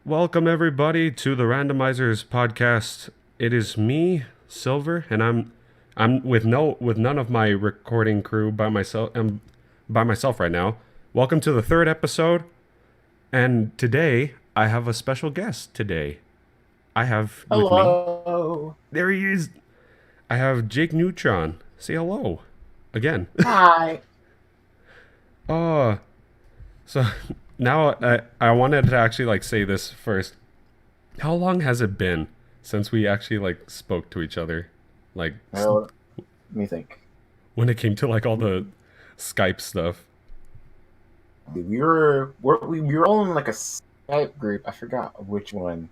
Welcome everybody to the Randomizers podcast. It is me, Silver, and I'm with none of my recording crew by myself. I'm by myself right now. Welcome to the third episode, and today I have a special guest. Today I have with me. Hello. There he is. I have Jakeneutron. Say hello again. Hi. Oh, so now I wanted to actually say this first. How long has it been since we actually spoke to each other? Like Well, let me think. when it came to all the Skype stuff. We were all in like a Skype group. I forgot which one.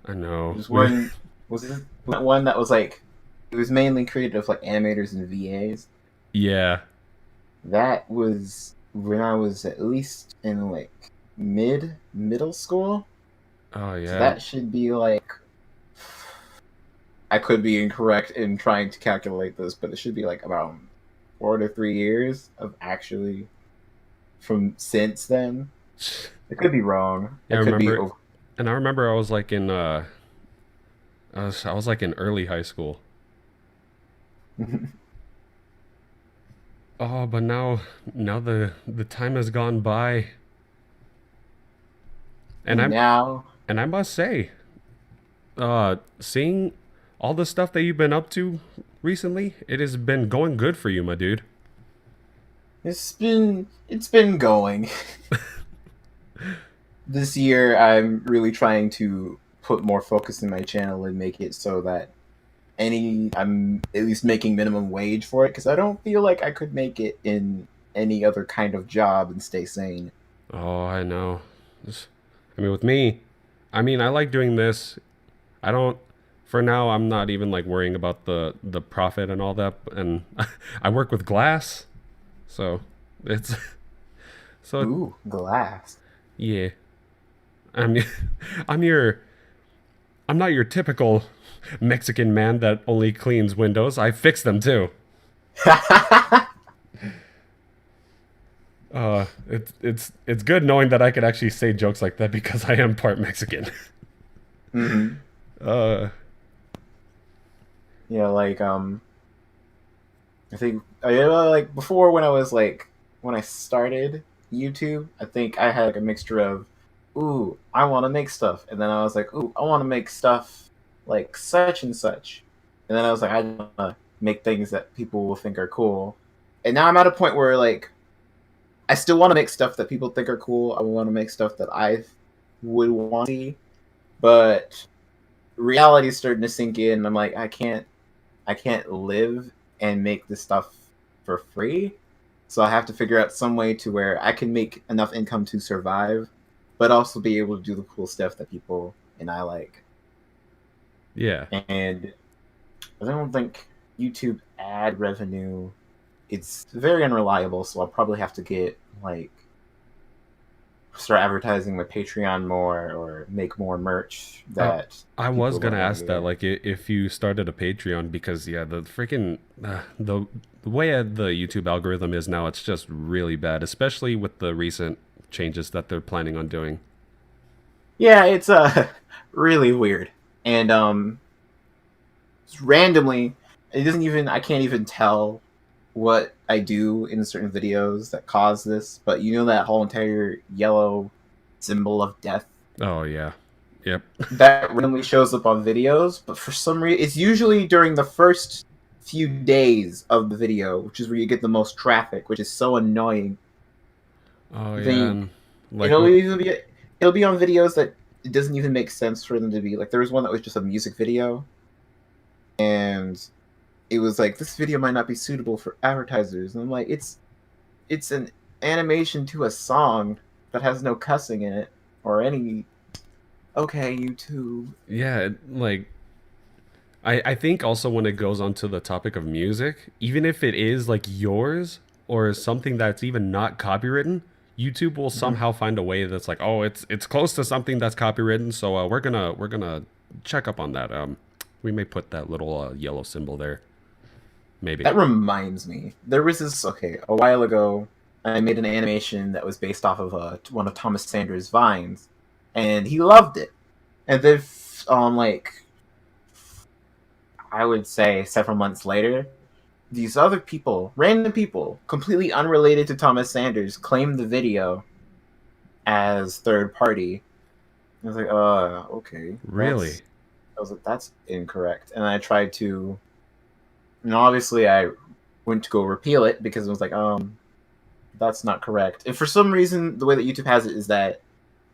I know. This one was this one that was like it was mainly created of like animators and VAs. Yeah. That was when I was at least in like middle school. Oh So yeah. that should be like I could be incorrect in trying to calculate this, but it should be like about 4 to 3 years of actually from since then. It could be wrong. Yeah, I It could be. remember. And I remember I was in I was in early high school. Oh, but now the time has gone by, and And now, I must say, seeing all the stuff that you've been up to recently, it has been going good for you, my dude. it's been going. This year, I'm really trying to put more focus in my channel and make it so that I'm at least making minimum wage for it because I don't feel like I could make it in any other kind of job and stay sane. Oh, I know. I mean, with me, I like doing this. I don't. For now, I'm not even worrying about the profit and all that. And I work with glass, so it's so Ooh, glass. yeah. I'm I'm your I'm not your typical Mexican man that only cleans windows. I fix them too. It's good knowing that I could actually say jokes like that because I am part Mexican. hmm uh, Yeah, like I think like before when I was like when I started YouTube, I think I had like a mixture of, ooh, I want to make stuff, and then I was like, ooh, I want to make stuff like such and such, and then I was like, I want to make things that people will think are cool, and now I'm at a point where like I still want to make stuff that people think are cool. I want to make stuff that I would want to see, but reality is starting to sink in. I'm like, I can't live and make this stuff for free. So I have to figure out some way to where I can make enough income to survive, but also be able to do the cool stuff that people and I like. yeah. And I don't think YouTube ad revenue it's very unreliable, so I'll probably have to get like start advertising my Patreon more or make more merch Uh, that I was people gonna might want ask to that, get. if you started a Patreon, because yeah, the freaking the way the YouTube algorithm is now, it's just really bad, especially with the recent changes that they're planning on doing. Yeah, it's really weird. And randomly it doesn't even I can't even tell what I do in certain videos that cause this, but you know that whole entire yellow symbol of death Oh yeah, yep. that randomly shows up on videos, but for some reason it's usually during the first few days of the video, which is where you get the most traffic, which is so annoying. Oh yeah, Then and like it'll what? even be it'll be on videos that it doesn't even make sense for them to be like. There was one that was just a music video, and it was like this video might not be suitable for advertisers, and I'm like, it's an animation to a song that has no cussing in it or any. Okay, YouTube. Yeah, I think also when it goes onto the topic of music, even if it is yours or something that's even not copywritten, YouTube will Mhm. somehow find a way that's oh, it's close to something that's copywritten, so we're gonna check up on that. We may put that little yellow symbol there, maybe. That reminds me, there was this. Okay, a while ago, I made an animation that was based off of one of Thomas Sanders' vines, and he loved it. And then, like, I would say several months later, these other people, random people, completely unrelated to Thomas Sanders, claimed the video as third party. I was like, okay, Really? I was like, that's incorrect. And I tried to, and obviously I went to go repeal it because it was like, that's not correct. And for some reason, the way that YouTube has it is that,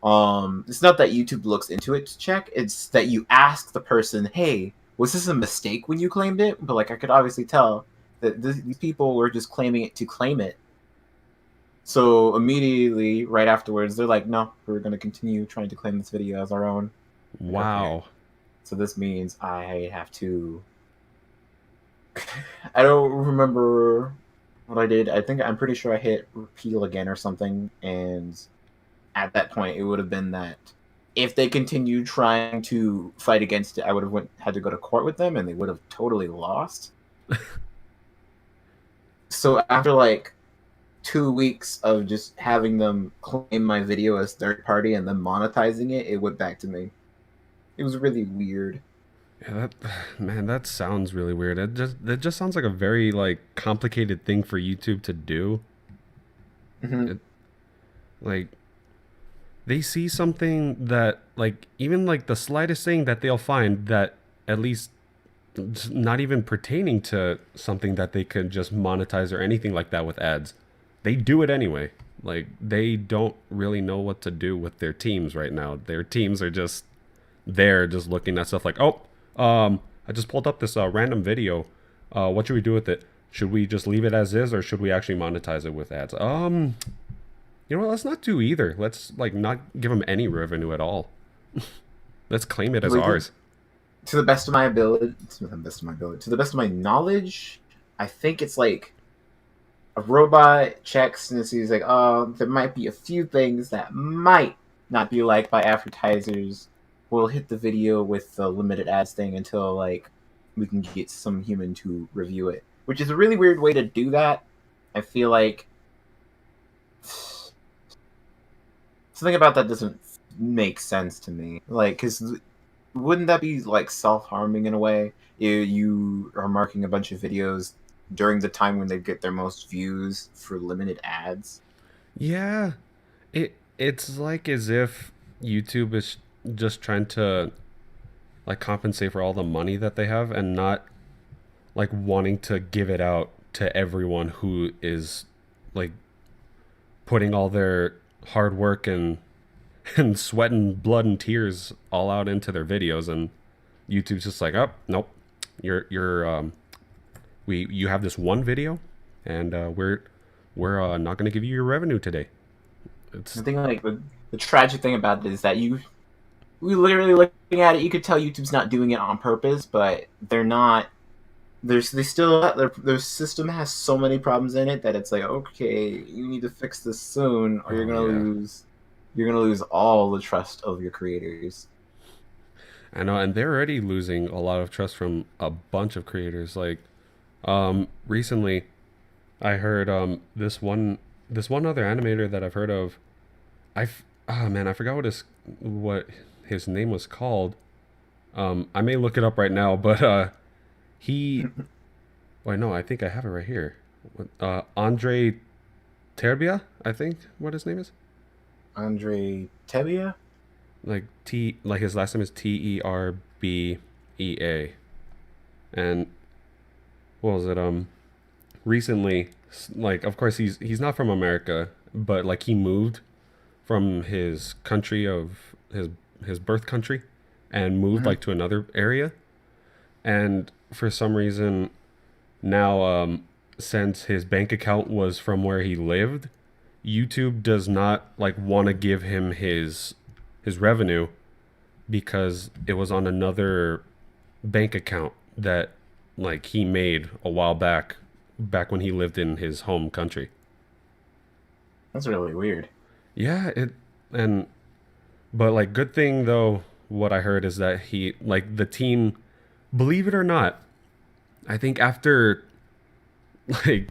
it's not that YouTube looks into it to check. It's that you ask the person, hey, was this a mistake when you claimed it? But like, I could obviously tell that these people were just claiming it to claim it. So immediately, right afterwards, they're like, no, we're going to continue trying to claim this video as our own. Wow. Okay. So this means I have to... I don't remember what I did. I'm pretty sure I hit repeal again or something. And at that point, it would have been that if they continued trying to fight against it, I would have had to go to court with them, and they would have totally lost. So after like 2 weeks of just having them claim my video as third party and then monetizing it, it went back to me. It was really weird. Yeah, that sounds really weird. That just sounds like a very like complicated thing for YouTube to do. Mm-hmm. Like they see something that like even like the slightest thing that they'll find that at least not even pertaining to something that they could just monetize or anything like that with ads. They do it anyway. Like they don't really know what to do with their teams right now. Their teams are just there just looking at stuff like, oh, I just pulled up this random video. What should we do with it? Should we just leave it as is, or should we actually monetize it with ads? You know what? Let's not do either. Let's like not give them any revenue at all. Let's claim it as ours. To the best of my ability, to the best of my knowledge, I think it's like a robot checks and sees like, oh, there might be a few things that might not be liked by advertisers. We'll hit the video with the limited ads thing until like we can get some human to review it, which is a really weird way to do that. I feel like something about that doesn't make sense to me. Like, because wouldn't that be like self-harming in a way? You are marking a bunch of videos during the time when they get their most views for limited ads. Yeah, it's like as if YouTube is just trying to like compensate for all the money that they have and not like wanting to give it out to everyone who is like putting all their hard work and sweat and blood and tears all out into their videos, and YouTube's just like, oh nope, you have this one video, and we're not going to give you your revenue today. It's I think like the tragic thing about it is that we literally looking at it, you could tell YouTube's not doing it on purpose, but they're not. Their system has so many problems in it that it's like, okay, you need to fix this soon, or you're gonna lose all the trust of your creators. I know, and they're already losing a lot of trust from a bunch of creators. Like, recently, I heard this one other animator that I've heard of. I forgot what his name was called. I may look it up right now, but he. Wait, no, I think I have it right here. Andre Terbia, I think what his name is. Andre Terbia? Like his last name is Terbea. And what was it? Recently, like of course he's not from America, but like he moved from his country of his birth country and moved like to another area. And for some reason now, since his bank account was from where he lived, YouTube does not like want to give him his revenue because it was on another bank account that like he made a while back when he lived in his home country. That's really weird. Yeah, but like good thing though, what I heard is that he like the team, believe it or not, I think after like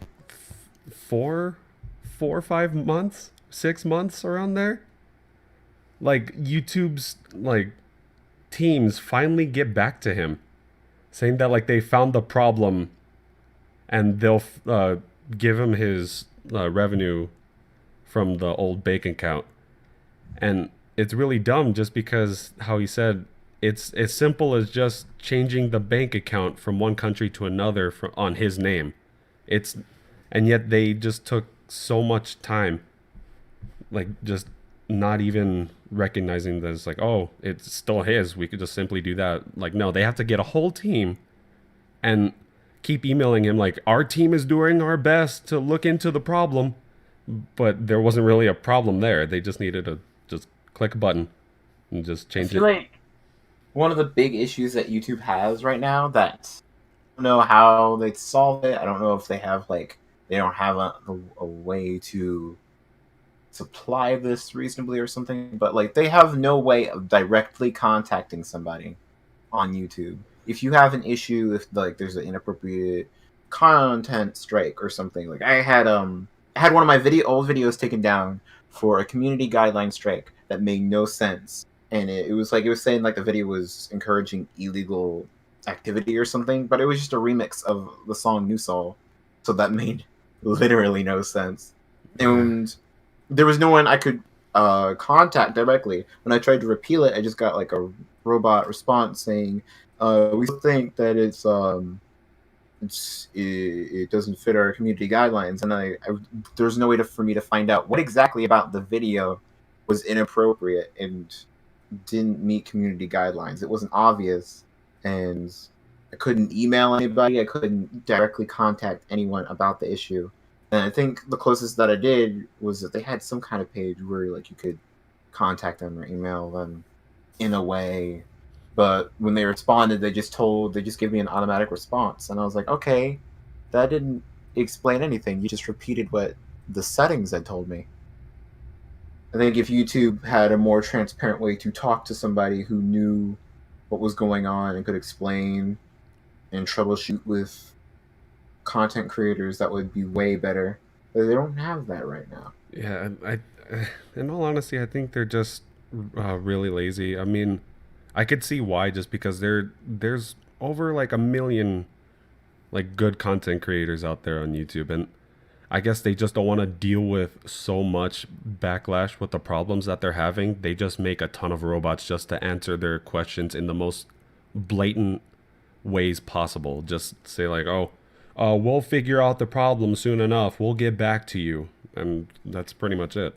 4 or 5 months, 6 months around there, like YouTube's like teams finally get back to him, saying that like they found the problem and they'll give him his revenue from the old bank account. And it's really dumb just because how he said it's as simple as just changing the bank account from one country to another on his name. It's and yet they just took so much time, like just not even recognizing that it's like, oh, it's still his. We could just simply do that. Like, no, they have to get a whole team and keep emailing him like our team is doing our best to look into the problem, but there wasn't really a problem there. They just needed to just click a button and just I change feel it. like one of the big issues that YouTube has right now that I don't know how they solve it. I don't know if they have like they don't have a way to supply this reasonably or something, but like they have no way of directly contacting somebody on YouTube. If you have an issue, if like there's an inappropriate content strike or something, like I had one of my old videos taken down for a community guideline strike that made no sense, and it was like it was saying like the video was encouraging illegal activity or something, but it was just a remix of the song New Soul, so that made literally no sense, and there was no one I could contact directly. When I tried to repeal it, I just got like a robot response saying, "We still think that it doesn't fit our community guidelines." And there's no way for me to find out what exactly about the video was inappropriate and didn't meet community guidelines. It wasn't obvious, and I couldn't email anybody. I couldn't directly contact anyone about the issue. And I think the closest that I did was that they had some kind of page where like you could contact them or email them in a way. But when they responded, they just gave me an automatic response, and I was like, okay, that didn't explain anything. You just repeated what the settings had told me. I think if YouTube had a more transparent way to talk to somebody who knew what was going on and could explain and troubleshoot with content creators, that would be way better. But they don't have that right now. Yeah, in all honesty, I think they're just really lazy. I mean, I could see why, just because there's over like a million like good content creators out there on YouTube, and I guess they just don't want to deal with so much backlash with the problems that they're having. They just make a ton of robots just to answer their questions in the most blatant ways possible. Just say like, "Oh, we'll figure out the problem soon enough. We'll get back to you," and that's pretty much it.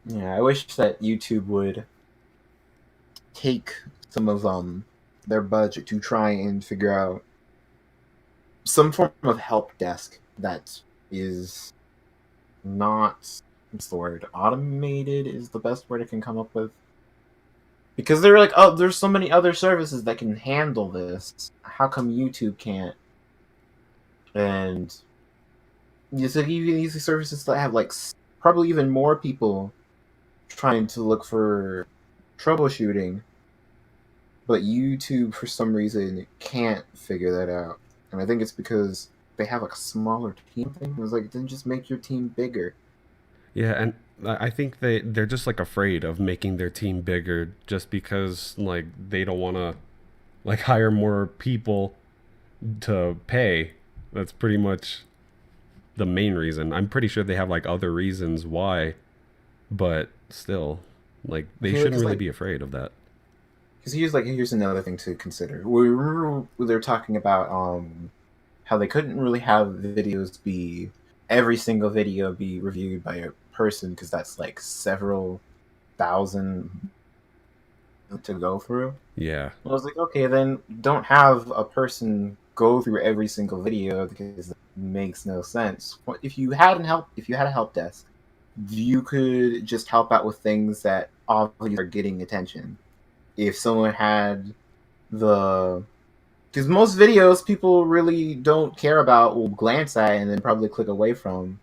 Yeah, I wish that YouTube would take some of their budget to try and figure out some form of help desk that is not, what's the word, automated is the best word I can come up with, because they're like, oh, there's so many other services that can handle this, how come YouTube can't? And it's like even these services that have like probably even more people trying to look for troubleshooting, but YouTube for some reason can't figure that out. And I think it's because they have like a smaller team thing. It was like, then just make your team bigger. Yeah, and I think they're just like afraid of making their team bigger just because like they don't want to like hire more people to pay. That's pretty much the main reason. I'm pretty sure they have like other reasons why, but still, like I they feel like shouldn't it's really like be afraid of that. because here's another thing to consider. We remember they're talking about how they couldn't really have videos be every single video be reviewed by a person because that's like several thousand to go through. Yeah. I was like, okay, then don't have a person go through every single video because that makes no sense. If you had a help desk, you could just help out with things that obviously are getting attention. If someone had the because most videos people really don't care about will glance at and then probably click away from,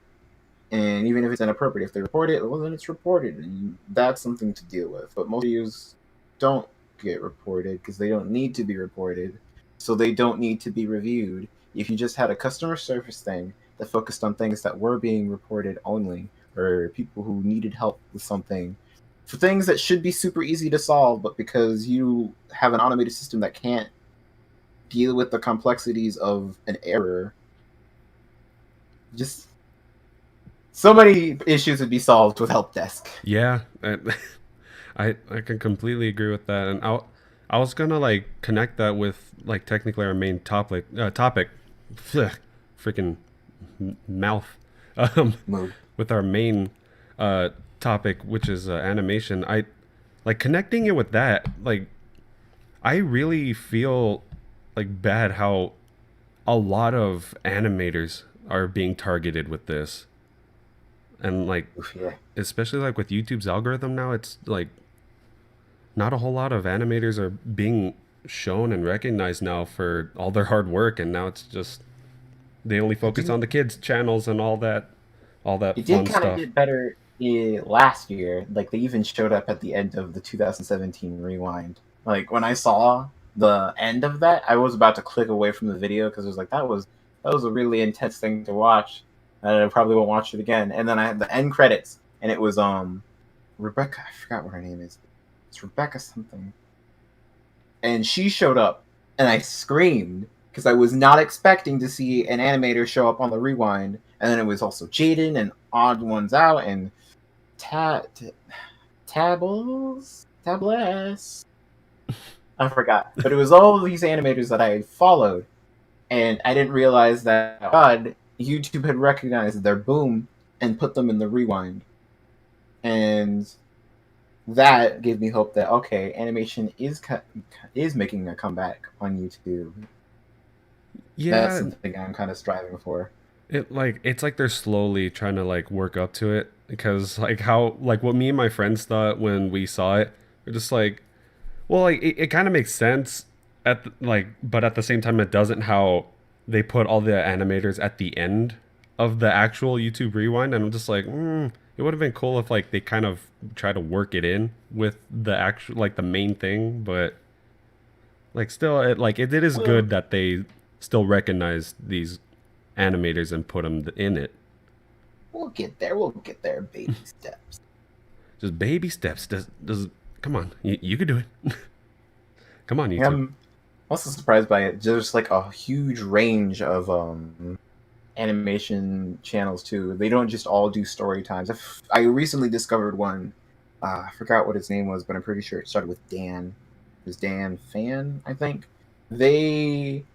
and even if it's inappropriate, if they report it, well then it's reported and that's something to deal with. But most videos don't get reported because they don't need to be reported, so they don't need to be reviewed. If you just had a customer service thing that focused on things that were being reported only, or people who needed help with something, for things that should be super easy to solve, but because you have an automated system that can't deal with the complexities of an error, just so many issues would be solved with help desk. Yeah, I can completely agree with that, and I was gonna like connect that with like technically our main topic, freaking mouth, um, Move. with our main uh topic, which is animation. I like connecting it with that. Like, I really feel like bad how a lot of animators are being targeted with this, and like Oof, yeah. especially like with YouTube's algorithm now, it's like not a whole lot of animators are being shown and recognized now for all their hard work, and now it's just they only It focus didn't. on the kids channels and all that It did fun kind of stuff. get better last year. Like they even showed up at the end of the 2017 Rewind. Like when I saw the end of that, I was about to click away from the video because it was like that was a really intense thing to watch, and I probably won't watch it again. And then I had the end credits, and it was Rebecca. I forgot what her name is. It's Rebecca something, and she showed up, and I screamed because I was not expecting to see an animator show up on the Rewind. And then it was also Jaden and Odd Ones Out and Tables. I forgot, but it was all these animators that I had followed, and I didn't realize that God, YouTube had recognized their boom and put them in the Rewind, and that gave me hope that okay, animation is making a comeback on YouTube. That's Yeah, something I'm kind of striving for. it's like they're slowly trying to like work up to it, because like how like what me and my friends thought when we saw it, we're just like, well, like it kind of makes sense like, but at the same time it doesn't. How they put all the animators at the end of the actual YouTube Rewind, and I'm just like, it would have been cool if like they kind of try to work it in with the actual like the main thing, but like still, it is Well, good that they still recognize these animators and put them in it. we'll get there. We'll get there, baby steps. Just baby steps. Does come on, you could do it. Come on, Yeah, YouTube. I'm also surprised by it. There's like a huge range of animation channels too. They don't just all do story times. I recently discovered one. I forgot what his name was, but I'm pretty sure it started with Dan. It was Dan Fan, I think. They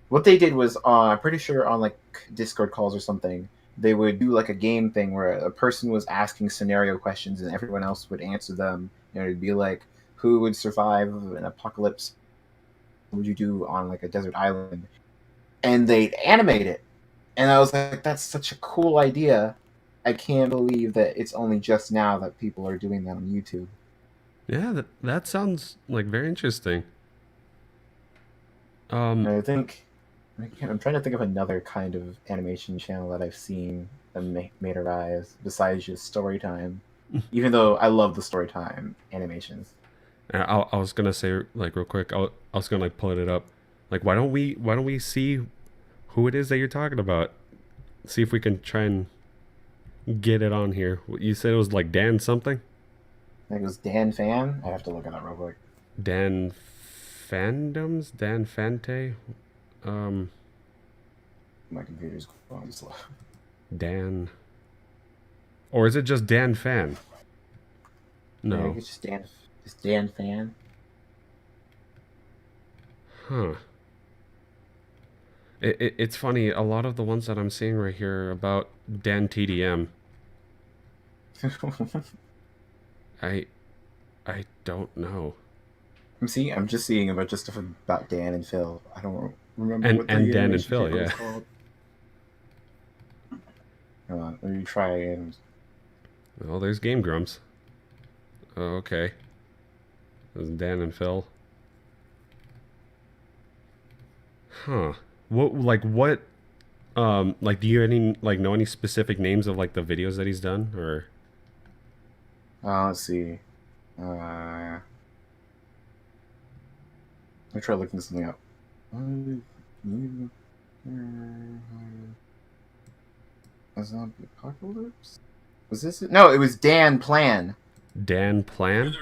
what they did was I'm pretty sure on like Discord calls or something, they would do like a game thing where a person was asking scenario questions and everyone else would answer them. And it'd be like, who would survive an apocalypse? What would you do on like a desert island? And they'd animate it. And I was like, that's such a cool idea. I can't believe that it's only just now that people are doing that on YouTube. Yeah, that sounds like very interesting. Um, And I think I'm trying to think of another kind of animation channel that I've seen that made a rise besides just story time. Even though I love the story time animations. I was gonna say like real quick. I was gonna like pull it up. Like, why don't we see who it is that you're talking about? See if we can try and get it on here. You said it was like Dan something. I think it was Dan Fan. I have to look it up real quick. Dan Fandoms. Dan Fante. Um, My computer's going slow. Dan. Or is it just Dan Fan? I think No. it's just Dan Fan. Huh. It's funny. A lot of the ones that I'm seeing right here are about Dan TDM. I I don't know. I'm just seeing a bunch of stuff about Dan and Phil. I don't remember what And the Dan and animation Phil, channel is yeah. called. Hold on, let me try and. Oh, there's Game Grumps. Oh, okay. There's Dan and Phil. Huh. What like do you any like know any specific names of like the videos that he's done, or Let's see. Let me try looking something up. A zombie apocalypse? Was this it? No, it was Dan Plan. Dan Plan.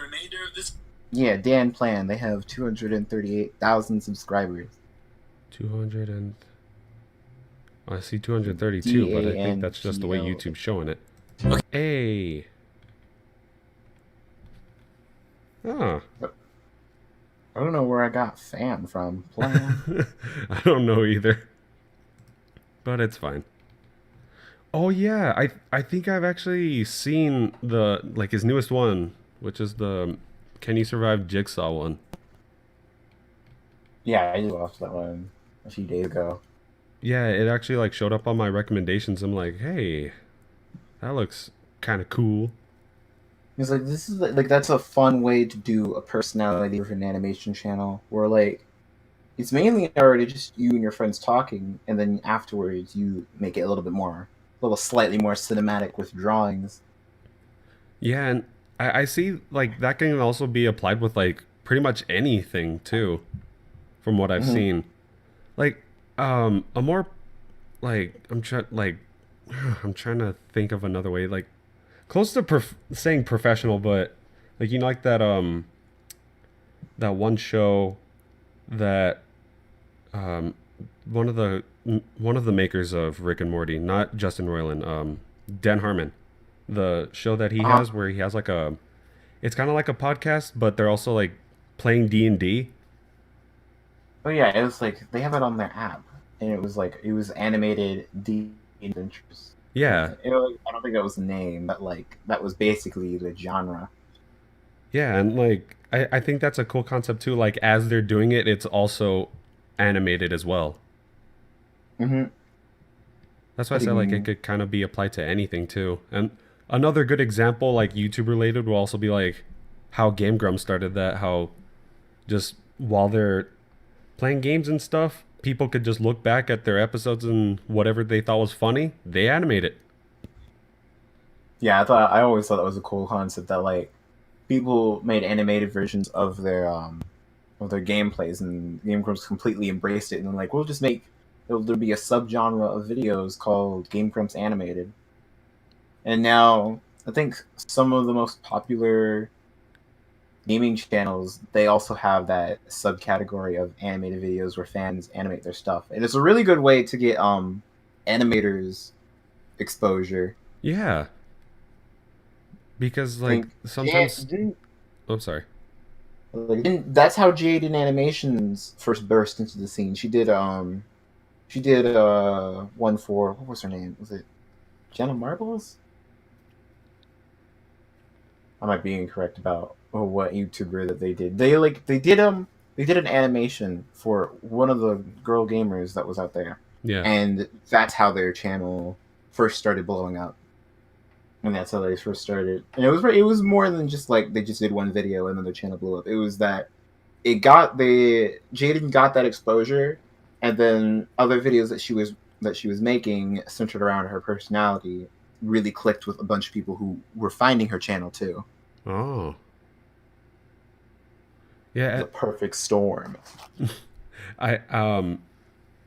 Yeah, Dan Plan. They have 238,000 subscribers. 200 and I see 232, but I think that's just the way DANGO. YouTube's showing it. Hey. Ah. I don't know where I got fan from. Plan. I don't know either, but it's fine. Oh yeah, I think I've actually seen the like his newest one, which is the Can You Survive Jigsaw one. Yeah, I just watched that one a few days ago. Yeah, it actually like showed up on my recommendations. I'm like, hey, that looks kind of cool. It's like this is like that's a fun way to do a personality of an animation channel where like it's mainly already just you and your friends talking, and then afterwards you make it a little bit more, a little slightly more cinematic with drawings. Yeah, and I see like that can also be applied with like pretty much anything too, from what I've Hmm. seen. Like, a more like I'm trying like I'm trying to think of another way like close to saying professional, but like like that one show that um one of the one of the makers of Rick and Morty, not Justin Roiland, Dan Harmon, the show that he Uh, has where he has like a it's kind of like a podcast, but they're also like playing D&D. oh yeah, it was like they have it on their app, and it was animated D adventures. Yeah, I don't think that was the name, but like that was basically the genre. yeah, and like I think that's a cool concept too. Like as they're doing it, it's also animated as well. Hmm. That's why I said like it could kind of be applied to anything too. And another good example, like YouTube related, will also be like how Game Grumps started that. How just while they're playing games and stuff, people could just look back at their episodes and whatever they thought was funny, they animate it. Yeah, I always thought that was a cool concept that like people made animated versions of their gameplays, and Game Grumps completely embraced it, and then like we'll just make there'll be a subgenre of videos called Game Grumps Animated, and now I think some of the most popular gaming channels they also have that subcategory of animated videos where fans animate their stuff, and it's a really good way to get animators exposure. Yeah, because I like think sometimes, oh, I'm sorry. That's how Jade Animations first burst into the scene. She did one for what was her name? Was it Jenna Marbles? I might be incorrect about what YouTuber that they did. They did an animation for one of the girl gamers that was out there, Yeah. and that's how their channel first started blowing up. And that's how they first started. And it was more than just like they just did one video and then their channel blew up. It was that it got the Jaden got that exposure, and then other videos that she was making centered around her personality really clicked with a bunch of people who were finding her channel too. Oh. The Yeah, perfect storm. I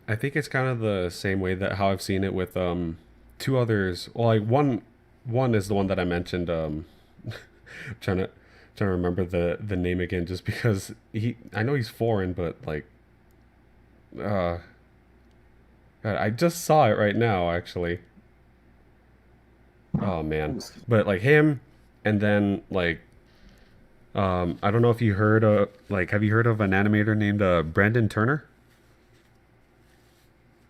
I think it's kind of the same way that how I've seen it with two others. Well, like one is the one that I mentioned. Trying to trying to remember the name again, just because he I know he's foreign, but like uh, God, I just saw it right now actually. Oh man, but like him, and then like I don't know if you heard like have you heard of an animator named Brandon Turner?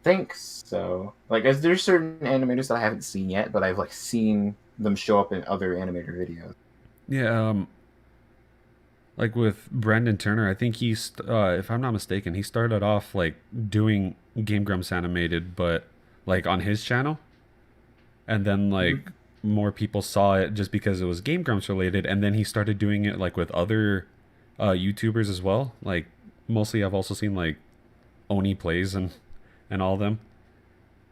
Think so. Like, as there's certain animators that I haven't seen yet, but I've like seen them show up in other animator videos. Yeah, like with Brandon Turner, I think if I'm not mistaken, he started off like doing Game Grumps animated, but like on his channel, and then like Mhm. more people saw it just because it was Game Grumps related, and then he started doing it like with other YouTubers as well. Like mostly, I've also seen like Oni plays and all of them,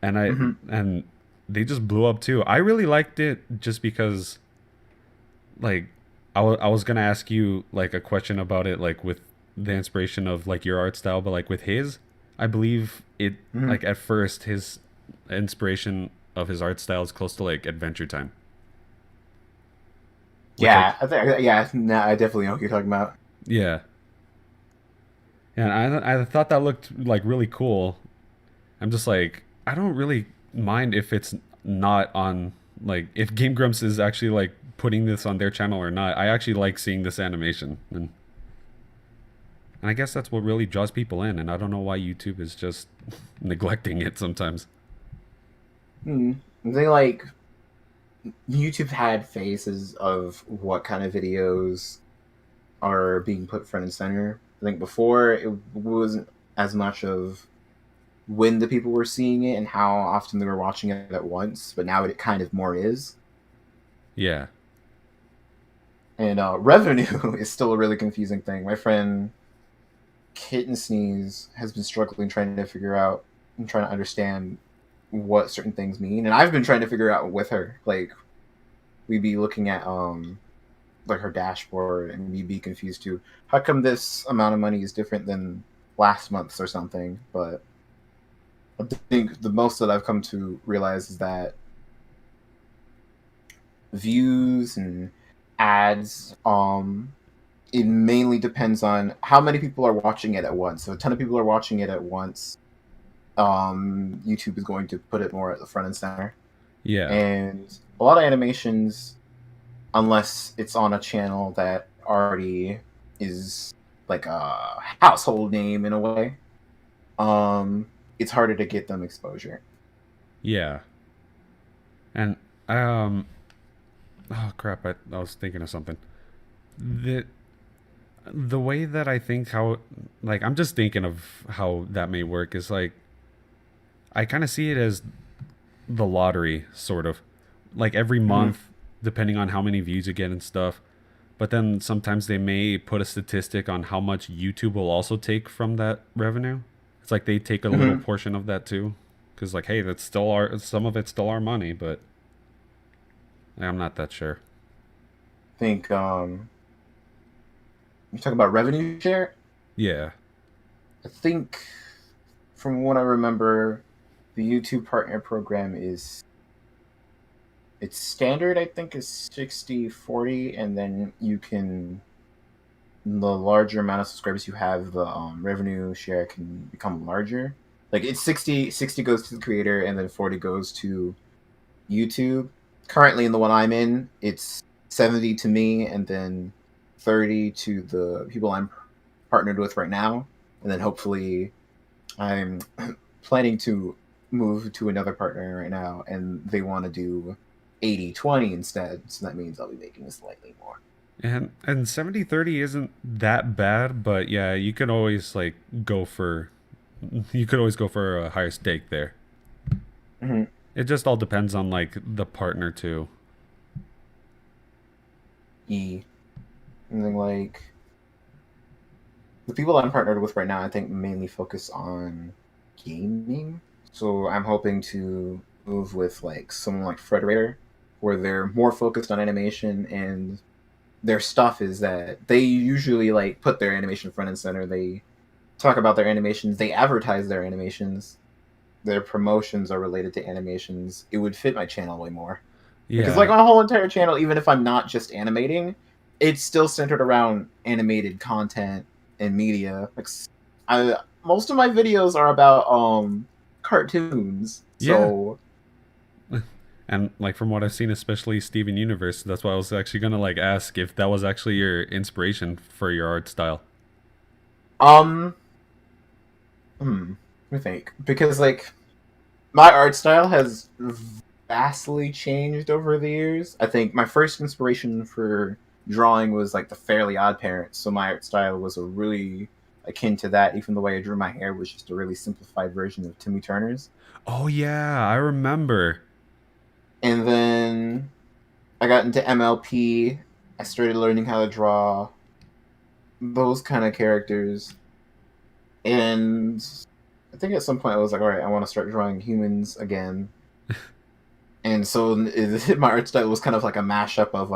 and I Mhm. and they just blew up too. I really liked it just because like I was gonna ask you like a question about it like with the inspiration of like your art style, but like with his, I believe it Mhm. like at first his inspiration of his art style is close to like Adventure Time. which Yeah, no, I definitely know what you're talking about. yeah, and I thought that looked like really cool. I'm just like, I don't really mind if it's not on, like, if Game Grumps is actually like putting this on their channel or not. I actually like seeing this animation, and I guess that's what really draws people in. And I don't know why YouTube is just neglecting it sometimes. They like YouTube had phases of what kind of videos are being put front and center. I think before it wasn't as much of when the people were seeing it and how often they were watching it at once, but now it kind of more is. Yeah, And revenue is still a really confusing thing. My friend Kitten Sneeze has been struggling trying to figure out and trying to understand what certain things mean, and I've been trying to figure out with her. Like we'd be looking at like her dashboard, and we'd be confused too. How come this amount of money is different than last month's or something? But I think the most that I've come to realize is that views and ads, it mainly depends on how many people are watching it at once. So a ton of people are watching it at once. YouTube is going to put it more at the front and center. yeah, And a lot of animations, unless it's on a channel that already is like a household name in a way, it's harder to get them exposure. yeah. And um, oh crap! I was thinking of something. The the way that I think how, like, I'm just thinking of how that may work is like, I kind of see it as the lottery, sort of. Like every Mm-hmm. month, depending on how many views you get and stuff. But then sometimes they may put a statistic on how much YouTube will also take from that revenue. It's like they take a little Mm-hmm. portion of that too. Because, like, hey, that's still some of it's still our money, but I'm not that sure. I think you talk about revenue share. Yeah. I think from what I remember, the YouTube partner program is it's standard. I think is 60-40, and then you can the larger amount of subscribers you have, the revenue share can become larger. Like it's 60 goes to the creator, and then 40 goes to YouTube. Currently, in the one I'm in, it's 70 to me, and then 30 to the people I'm partnered with right now, and then hopefully I'm planning to move to another partner right now, and they want to do 80-20 instead. So that means I'll be making slightly more. And 70/30 isn't that bad, but yeah, you could always like go for you could always go for a higher stake there. Mm-hmm. It just all depends on like the partner too. E. And then like the people I'm partnered with right now, I think mainly focus on gaming. So I'm hoping to move with like someone like Frederator, where they're more focused on animation, and their stuff is that they usually like put their animation front and center. They talk about their animations, they advertise their animations, their promotions are related to animations. It would fit my channel way more. Because like Yeah. my whole entire channel, even if I'm not just animating, it's still centered around animated content and media. Like most of my videos are about cartoons. Yeah. So And like from what I've seen, especially Steven Universe, that's why I was actually gonna like ask if that was actually your inspiration for your art style. um let me think. Because like my art style has vastly changed over the years. I think my first inspiration for drawing was like the Fairly Odd Parents. So my art style was a really akin to that. Even the way I drew my hair was just a really simplified version of Timmy Turner's. Oh yeah, I remember. And then I got into MLP. I started learning how to draw those kind of characters. And I think at some point I was like, all right, I want to start drawing humans again. And so my art style was kind of like a mashup of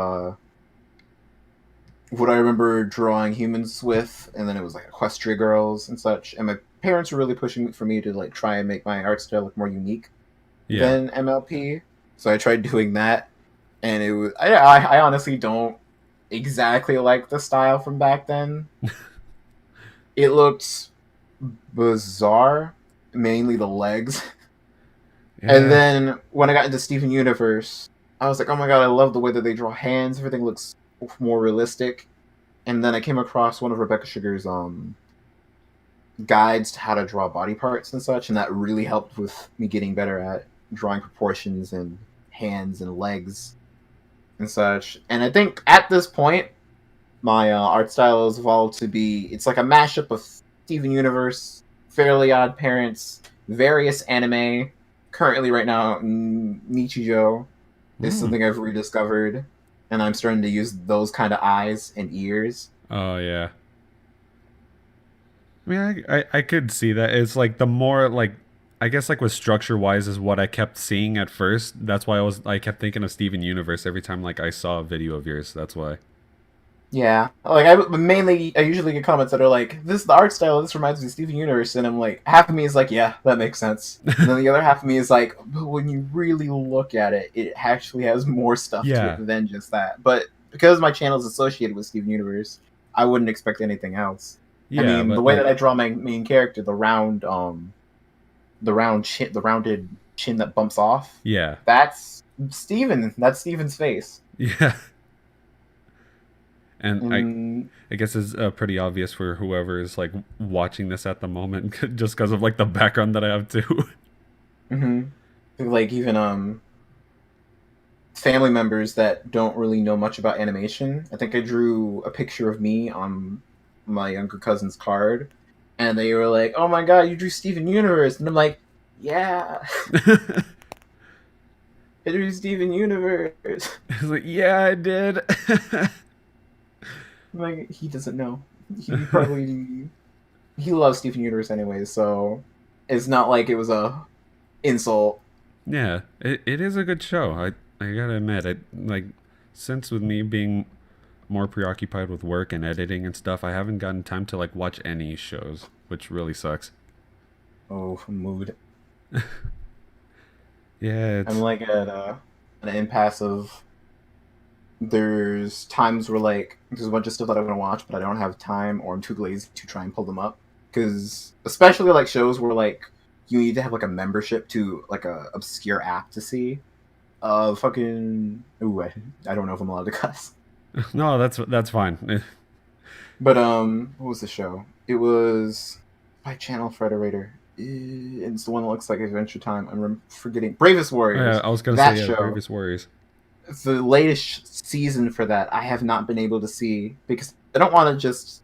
what I remember drawing humans with, and then it was like Equestria girls and such. And my parents were really pushing for me to like try and make my art style look more unique Yeah. than MLP. So I tried doing that, and it was I honestly don't. exactly like the style from back then. It looked bizarre, mainly the legs. And Yeah. then when I got into Steven Universe, I was like, oh my god, I love the way that they draw hands. Everything looks more realistic. And then I came across one of Rebecca Sugar's guides to how to draw body parts and such, and that really helped with me getting better at drawing proportions and hands and legs and such. And I think at this point, my art style has evolved to be it's like a mashup of Steven Universe, Fairly Odd Parents, various anime. Currently, right now, Nichijou is Mm. something I've rediscovered, and I'm starting to use those kind of eyes and ears. Oh yeah. I mean, I could see that. It's like the more like I guess like with structure wise is what I kept seeing at first. That's why I kept thinking of Steven Universe every time like I saw a video of yours. That's why. Yeah, like I usually get comments that are like, "This the art style. This reminds me of Steven Universe," and I'm like, half of me is like, "Yeah, that makes sense," and then the other half of me is like, "But when you really look at it, it actually has more stuff to Yeah. it than just that." But because my channel is associated with Steven Universe, I wouldn't expect anything else. I Yeah, mean, the but way like that I draw my main character, the round chin, the rounded chin that bumps off, yeah. that's Steven. That's Steven's face. Yeah. And And I guess it's pretty obvious for whoever is like watching this at the moment just because of like the background that I have too. hmm like even family members that don't really know much about animation. I think I drew a picture of me on my younger cousin's card, and they were like, "Oh my god, you drew Steven Universe," and I'm like, "Yeah, I drew Steven Universe." It's like, yeah, I did. I'm like, he doesn't know. He probably he loves Steven Universe anyway, so it's not like it was a insult. Yeah, it is a good show. I gotta admit, it like since with me being more preoccupied with work and editing and stuff, I haven't gotten time to like watch any shows, which really sucks. Oh, mood. Yeah, I'm it's like at an impasse of there's times where like there's a bunch of stuff that I want to watch, but I don't have time or I'm too lazy to try and pull them up. Because especially like shows where like you need to have like a membership to like a obscure app to see. Fucking ooh, I don't know if I'm allowed to cuss. no, that's fine. But what was the show? It was by Channel Frederator. It's the one that looks like Adventure Time. I'm forgetting Bravest Yeah, Warriors. I was gonna say That yeah, show. Bravest Warriors. The latest season for that I have not been able to see because I don't want to just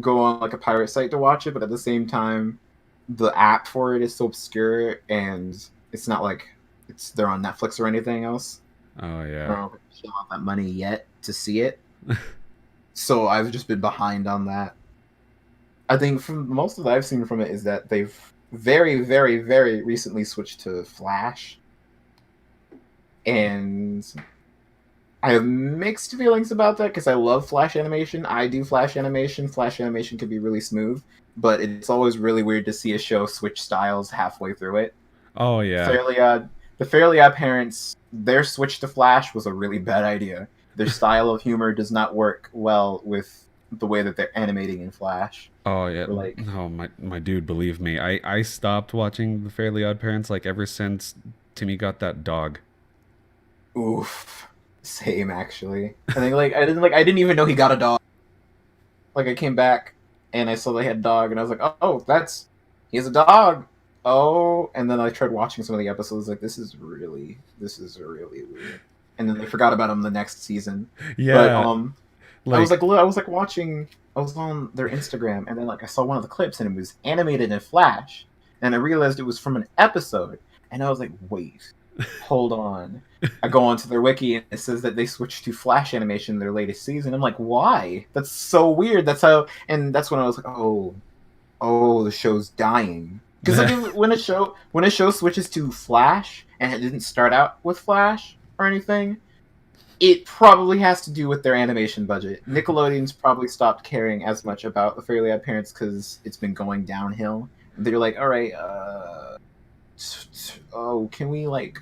go on like a pirate site to watch it, but at the same time, the app for it is so obscure and it's not like it's they're on Netflix or anything else. Oh I yeah, don't know if I can shell out that money yet to see it, so I've just been behind on that. I think from most of that I've seen from it is that they've very, very, very recently switched to Flash, and I have mixed feelings about that because I love Flash animation. I do Flash animation. Flash animation can be really smooth, but it's always really weird to see a show switch styles halfway through it. oh yeah, Fairly Odd, the Fairly Odd Parents, their switch to Flash was a really bad idea. Their style of humor does not work well with the way that they're animating in Flash. oh yeah. We're like, Oh my dude, believe me, I stopped watching The Fairly Odd Parents like ever since Timmy got that dog. oof, same actually. I think I didn't even know he got a dog. Like I came back and I saw they had a dog, and I was like, oh, that's he has a dog. Oh, and then I tried watching some of the episodes. Like this is really weird. And then they forgot about him the next season. But Yeah, like I was like watching. I was on their Instagram, and then like I saw one of the clips, and it was animated in Flash, and I realized it was from an episode, and I was like, wait, hold on. I go onto their wiki and it says that they switched to Flash animation in their latest season. I'm like, why? That's so weird. That's how, and that's when I was like, oh, the show's dying. Because like when a show switches to Flash and it didn't start out with Flash or anything, it probably has to do with their animation budget. Nickelodeon's probably stopped caring as much about the Fairly Odd Parents because it's been going downhill. They're like, all right, oh, can we like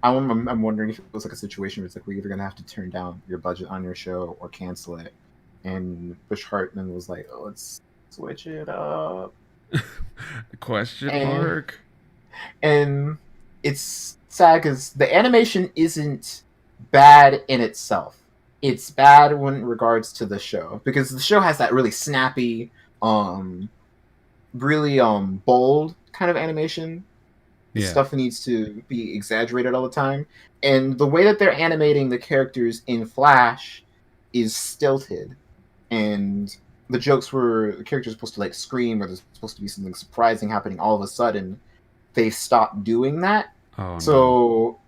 I'm wondering if it was like a situation where it's like we're either gonna have to turn down your budget on your show or cancel it. And Bush Hartman was like, "Oh, let's switch it up." Question And mark. and it's sad because the animation isn't bad in itself. It's bad when in regards to the show because the show has that really snappy, um, really bold kind of animation. The Yeah. stuff needs to be exaggerated all the time, and the way that they're animating the characters in Flash is stilted, and the jokes where the characters are supposed to like scream or there's supposed to be something surprising happening all of a sudden, they stopped doing that. Oh no. So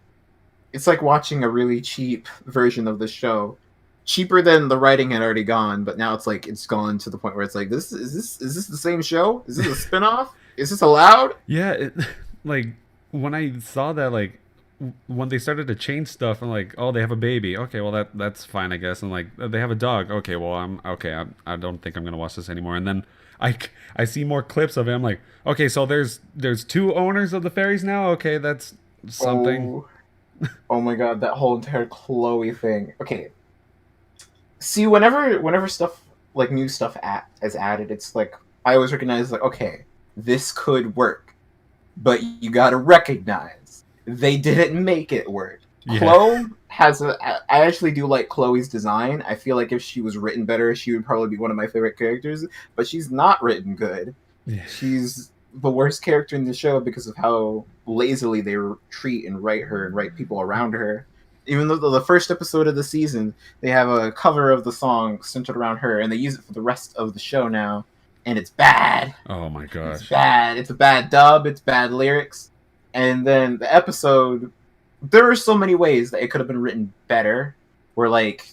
it's like watching a really cheap version of the show. Cheaper than the writing had already gone, but now it's like it's gone to the point where it's like this the same show? Is this a spin-off? Is this allowed? Yeah. Like when I saw that, like when they started to change stuff, I'm like, oh, they have a baby. Okay, well that's fine, I guess. And like they have a dog. Okay, well I'm okay. I don't think I'm gonna watch this anymore. And then I see more clips of it. I'm like, okay, so there's two owners of the fairies now. Okay, that's something. Oh, oh my god, that whole entire Chloe thing. Okay, see, whenever stuff like new stuff is added, it's like I always recognize like, okay, this could work, but you gotta recognize they didn't make it work. Yeah. Chloe has a. I actually do like Chloe's design. I feel like if she was written better, she would probably be one of my favorite characters. But she's not written good. Yeah. She's the worst character in the show because of how lazily they treat and write her and write people around her. Even though the first episode of the season, they have a cover of the song centered around her, and they use it for the rest of the show now, and it's bad. Oh my It's gosh. bad. It's a bad dub. It's bad lyrics. And then the episode, there are so many ways that it could have been written better. Where like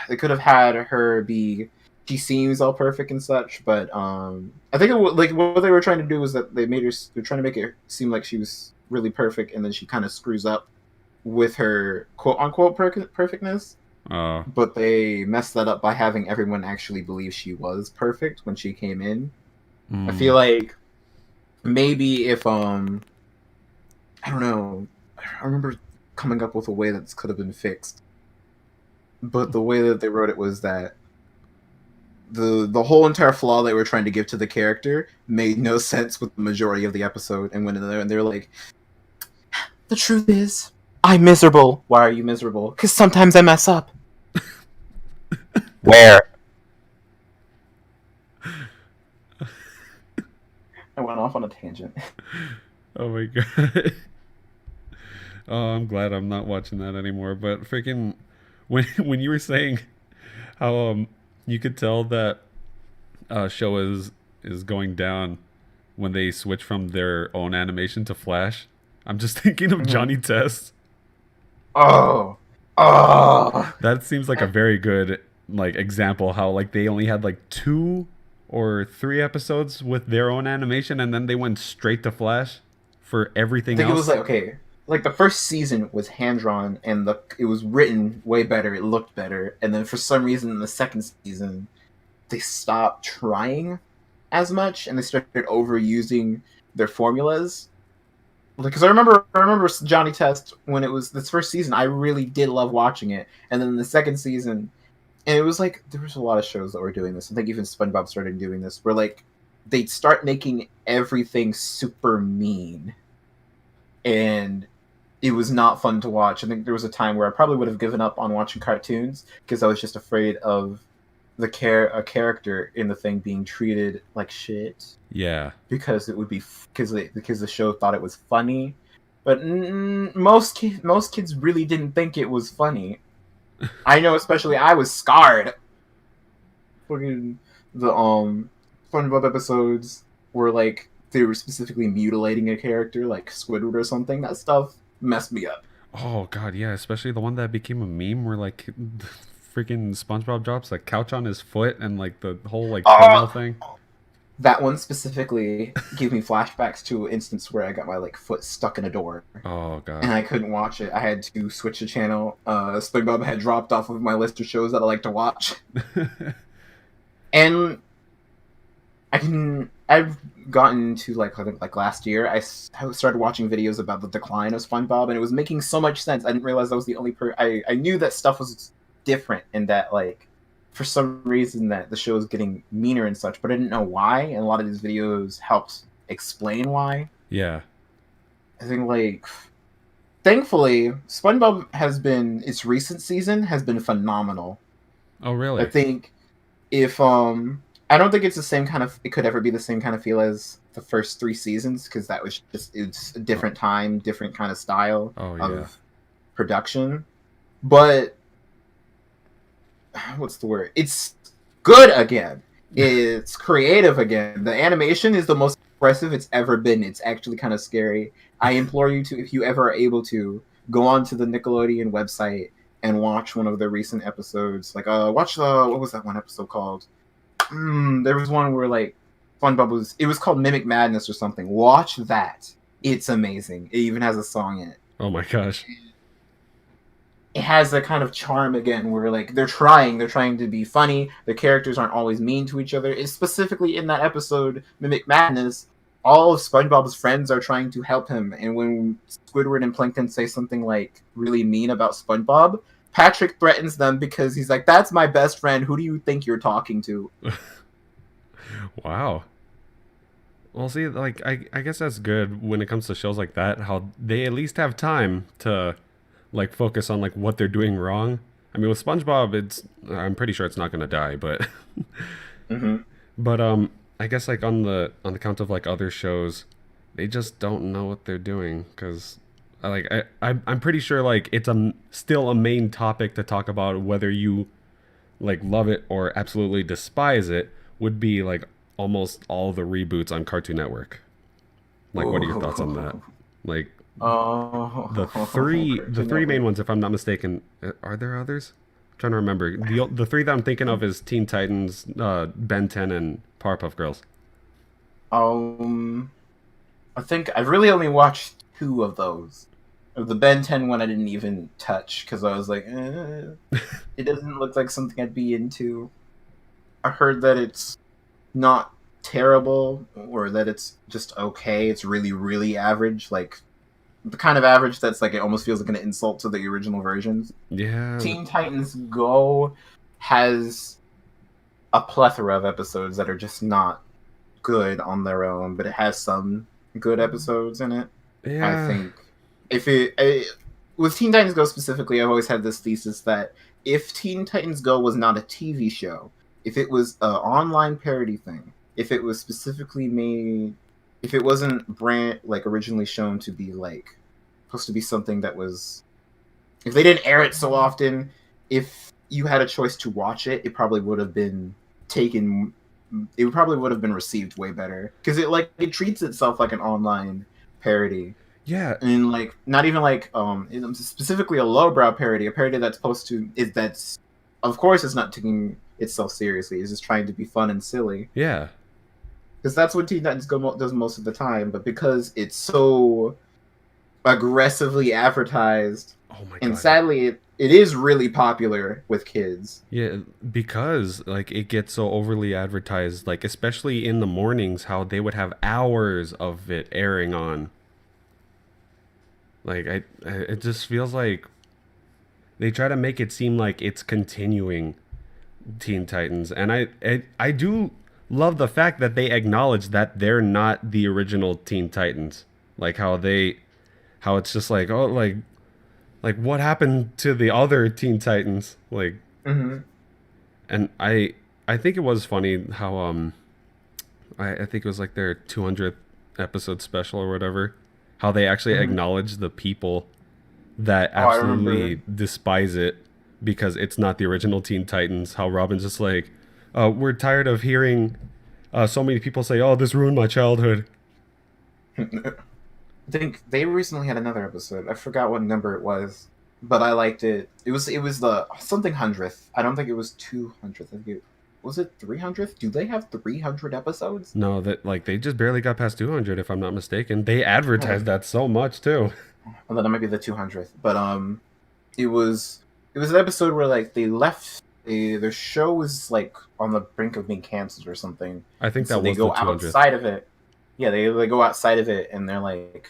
they could have had her be, she seems all perfect and such, but I think like what they were trying to do was that they're trying to make it seem like she was really perfect, and then she kind of screws up with her quote unquote perfectness. Oh. But they messed that up by having everyone actually believe she was perfect when she came in. I Mm. feel like maybe if I don't know, I remember coming up with a way that this could have been fixed, but the way that they wrote it was that the whole entire flaw they were trying to give to the character made no sense with the majority of the episode, and went in there and they're like, the truth is, I'm miserable. Why are you miserable? Because sometimes I mess up. Where? I went off on a tangent. Oh my god. Oh, I'm glad I'm not watching that anymore. But freaking, when you were saying how you could tell that show is going down when they switch from their own animation to Flash, I'm just thinking of Mhm. Johnny Test. Oh, oh. That seems like a very good like example how like they only had like 2 or 3 episodes with their own animation and then they went straight to Flash for I everything think it was else. like okay, like the first season was hand drawn and it was written way better. It looked better, and then for some reason in the second season they stopped trying as much and they started overusing their formulas. Because I remember Johnny Test when it was this first season. I really did love watching it, and then the second season, and it was like there was a lot of shows that were doing this. I think even SpongeBob started doing this, where like they'd start making everything super mean, and it was not fun to watch. I think there was a time where I probably would have given up on watching cartoons because I was just afraid of a character in the thing being treated like shit Yeah. because it would be because the show thought it was funny. But most kids really didn't think it was funny. I know, especially I was scarred. Fucking the SpongeBob episodes were like they were specifically mutilating a character like Squidward or something. That stuff messed me up. Oh god, yeah, especially the one that became a meme where like freaking SpongeBob drops a couch on his foot and like the whole like toenail Oh, thing. that one specifically gave me flashbacks to an instance where I got my like foot stuck in a door Oh and god. I couldn't watch it. I had to switch the channel. SpongeBob had dropped off of my list of shows that I like to watch, and I've gotten to like I think like last year I started watching videos about the decline of SpongeBob, and it was making so much sense. I didn't realize that was the only I knew that stuff was different and that like for some reason that the show is getting meaner and such, but I didn't know why, and a lot of these videos helped explain why. Yeah. I think like thankfully SpongeBob has been its recent season has been phenomenal. Oh, I really? think if I don't think it's the same kind of it could ever be the same kind of feel as the first 3 seasons because that was just it's a Oh, different time, different kind of style oh yeah. of production. But what's the word? It's good again. It's creative again. The animation is the most impressive it's ever been. It's actually kind of scary. I implore you to, if you ever are able to, go on to the Nickelodeon website and watch one of the recent episodes. Like, watch the what was that one episode called? There was one where like SpongeBob was. It was called Mimic Madness or something. Watch that. It's amazing. It even has a song in it. Oh my gosh. It has that kind of charm again where like they're trying to be funny, the characters aren't always mean to each other. It's specifically in that episode Mimic Madness, all of SpongeBob's friends are trying to help him, and when Squidward and Plankton say something like really mean about SpongeBob, Patrick threatens them because he's like, that's my best friend, who do you think you're talking to? Wow. Well, see, like I guess that's good when it comes to shows like that. How they at least have time to like focus on like what they're doing wrong. I mean, with SpongeBob, it's I'm pretty sure it's not gonna die, but Mm-hmm. but I guess like on the count of like other shows, they just don't know what they're doing because I'm pretty sure like it's still a main topic to talk about whether you like love it or absolutely despise it would be like almost all the reboots on Cartoon Network. Like, what are your thoughts on that? Oh, Like the Cartoon three main Network. ones, if I'm not mistaken. Are there others? I'm trying to remember. The three that I'm thinking of is Teen Titans, Ben 10, and Powerpuff Girls. Um, I think I've really only watched two of those. The Ben 10 one I didn't even touch because I was like, it doesn't look like something I'd be into. I heard that it's not terrible or that it's just okay. It's really, really average. Like the kind of average that's like it almost feels like an insult to the original versions. Yeah, Teen Titans Go has a plethora of episodes that are just not good on their own, but it has some good episodes in it. I yeah, think if with Teen Titans Go specifically, I've always had this thesis that if Teen Titans Go was not a TV show, if it was an online parody thing, if it was specifically made, if it wasn't brand like originally shown to be like supposed to be something that was, if they didn't air it so often, if you had a choice to watch it, it probably would have been taken. It probably would have been received way better because it treats itself like an online parody yeah, and like not even like specifically a lowbrow parody, a parody that's supposed to is that's of course it's not taking itself seriously. It's just trying to be fun and silly yeah. because that's what Teen Titans Go does most of the time. But because it's so aggressively advertised, Oh my and god. sadly it is really popular with kids. Yeah, because like it gets so overly advertised, like especially in the mornings, how they would have hours of it airing on. Like it just feels like they try to make it seem like it's continuing Teen Titans, and I do love the fact that they acknowledge that they're not the original Teen Titans. Like how it's just like, oh, like what happened to the other Teen Titans? Like, Hmm. and I think it was funny how I think it was like their 200th episode special or whatever, how they actually Hmm. acknowledge the people that Oh, I remember. absolutely despise it because it's not the original Teen Titans. How Robin's just like, we're tired of hearing so many people say, "Oh, this ruined my childhood." I think they recently had another episode. I forgot what number it was, but I liked it. It was the something hundredth. I don't think it was 200th. I think it was it 300th. Do they have 300 episodes? No, that like they just barely got past 200, if I'm not mistaken. They advertised Oh, that so much too. well, then it might be the 200th. But it was it was an episode where like they left. their show was like on the brink of being canceled or something, I and think so that they was the go 200th. outside of it. Yeah, they go outside of it, and they're like,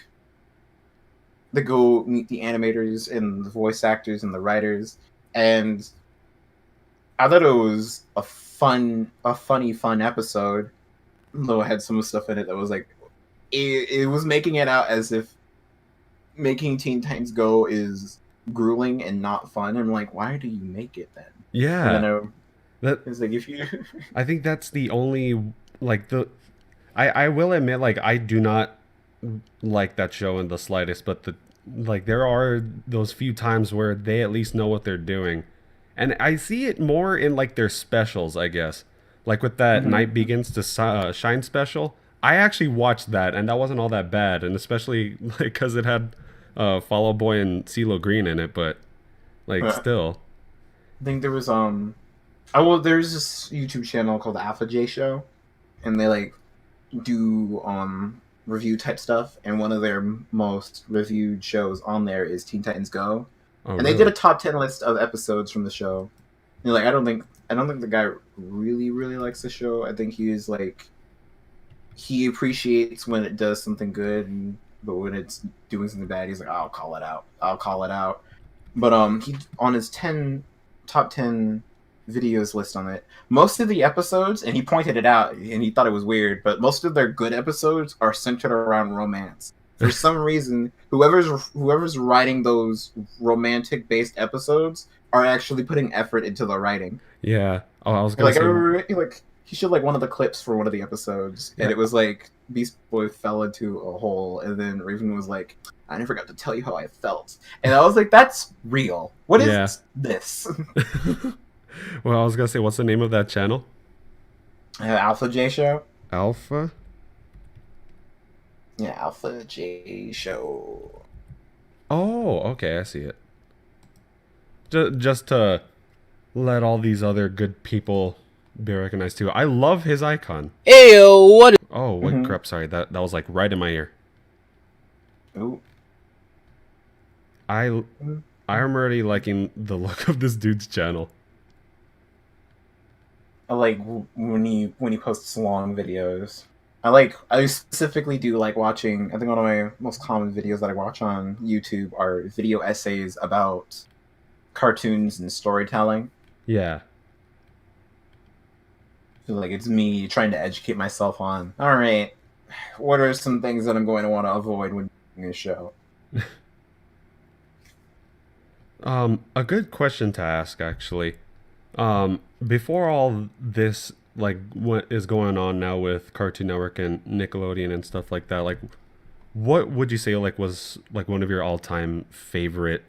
they go meet the animators and the voice actors and the writers, and I thought it was a funny, fun episode. Though it had some stuff in it that was like, it was making it out as if making Teen Titans Go is grueling and not fun. I'm like, why do you make it then? And then Yeah. That it's like, if you I think that's the only like the I will admit like I do not like that show in the slightest, but the like there are those few times where they at least know what they're doing. And I see it more in like their specials, I guess. Like with that Night Mhm. Begins to Shine special. I actually watched that and that wasn't all that bad, and especially like cuz it had Fall Out Boy and CeeLo Green in it, but like I still. think there was oh well, there's this YouTube channel called the Alpha J Show, and they like do review type stuff, and one of their most reviewed shows on there is Teen Titans Go, Oh, and they did a really? top 10 list of episodes from the show. And like, I don't think the guy really likes the show. I think he is like, he appreciates when it does something good, and but when it's doing something bad, he's like, I'll call it out. I'll call it out. But he on his top 10 videos list on it, most of the episodes, and he pointed it out, and he thought it was weird, but most of their good episodes are centered around romance. For some reason, whoever's writing those romantic based episodes are actually putting effort into the writing. Yeah. Oh, I was And, going to like, I say remember, like, he showed like one of the clips for one of the episodes, and yeah. it was like Beast Boy fell into a hole, and then Raven was like, "I never got to tell you how I felt," and I was like, "That's real. What Yeah. is this?" Well, I was going to say what's the name of that channel? Alpha J Show. Alpha? Yeah, Alpha J Show. Oh, okay, I see it. Just to let all these other good people be recognized too. I love his icon. Ew, what? Oh, what Mm-hmm. crap, sorry. That was like right in my ear. Ooh. I Mm-hmm. I'm already liking the look of this dude's channel. I like when he posts long videos. I specifically do like watching. I think one of my most common videos that I watch on YouTube are video essays about cartoons and storytelling. Yeah. I feel like it's me trying to educate myself on. All right, what are some things that I'm going to want to avoid when doing a show? A good question to ask actually. Before all this like what is going on now with Cartoon Network and Nickelodeon and stuff like that, like what would you say like was like one of your all-time favorite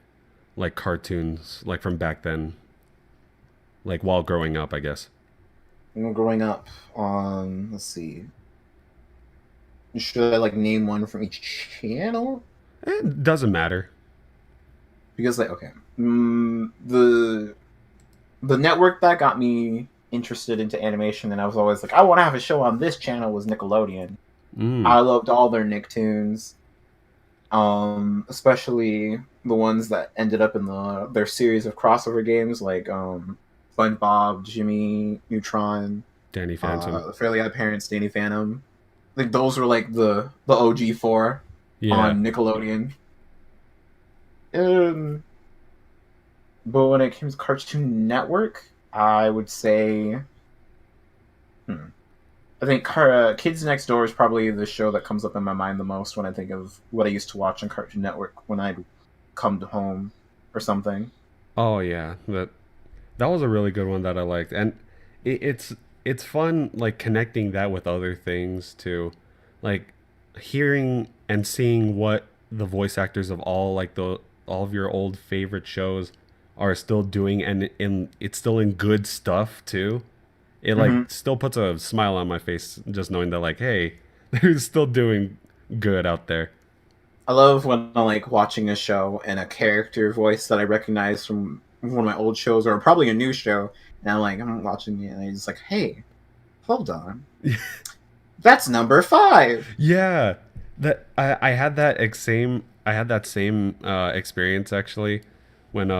like cartoons like from back then, like while growing up, I guess? Growing up on, let's see, should I like name one from each channel? It doesn't matter. Because like, okay, the network that got me interested into animation, and I was always like, I want to have a show on this channel, was Nickelodeon. Mm. I loved all their Nicktoons, especially the ones that ended up in their series of crossover games, like SpongeBob, Jimmy Neutron, Danny Phantom. Fairly Odd Parents, Danny Phantom. Like, those were like the OG four Yeah. on Nickelodeon. Um, but when it came to Cartoon Network, I would say, I think Kids Next Door is probably the show that comes up in my mind the most when I think of what I used to watch on Cartoon Network when I'd come to home or something. Oh yeah. That was a really good one that I liked, and it's fun like connecting that with other things too, like hearing and seeing what the voice actors of all of your old favorite shows are still doing, and it's still in good stuff too. It like Hmm. still puts a smile on my face just knowing that like, hey, they're still doing good out there. I love when I'm like watching a show and a character voice that I recognize from one of my old shows or probably a new show, and I'm watching it and it's like, hey, hold on, that's number five. Yeah, that I had that same experience actually when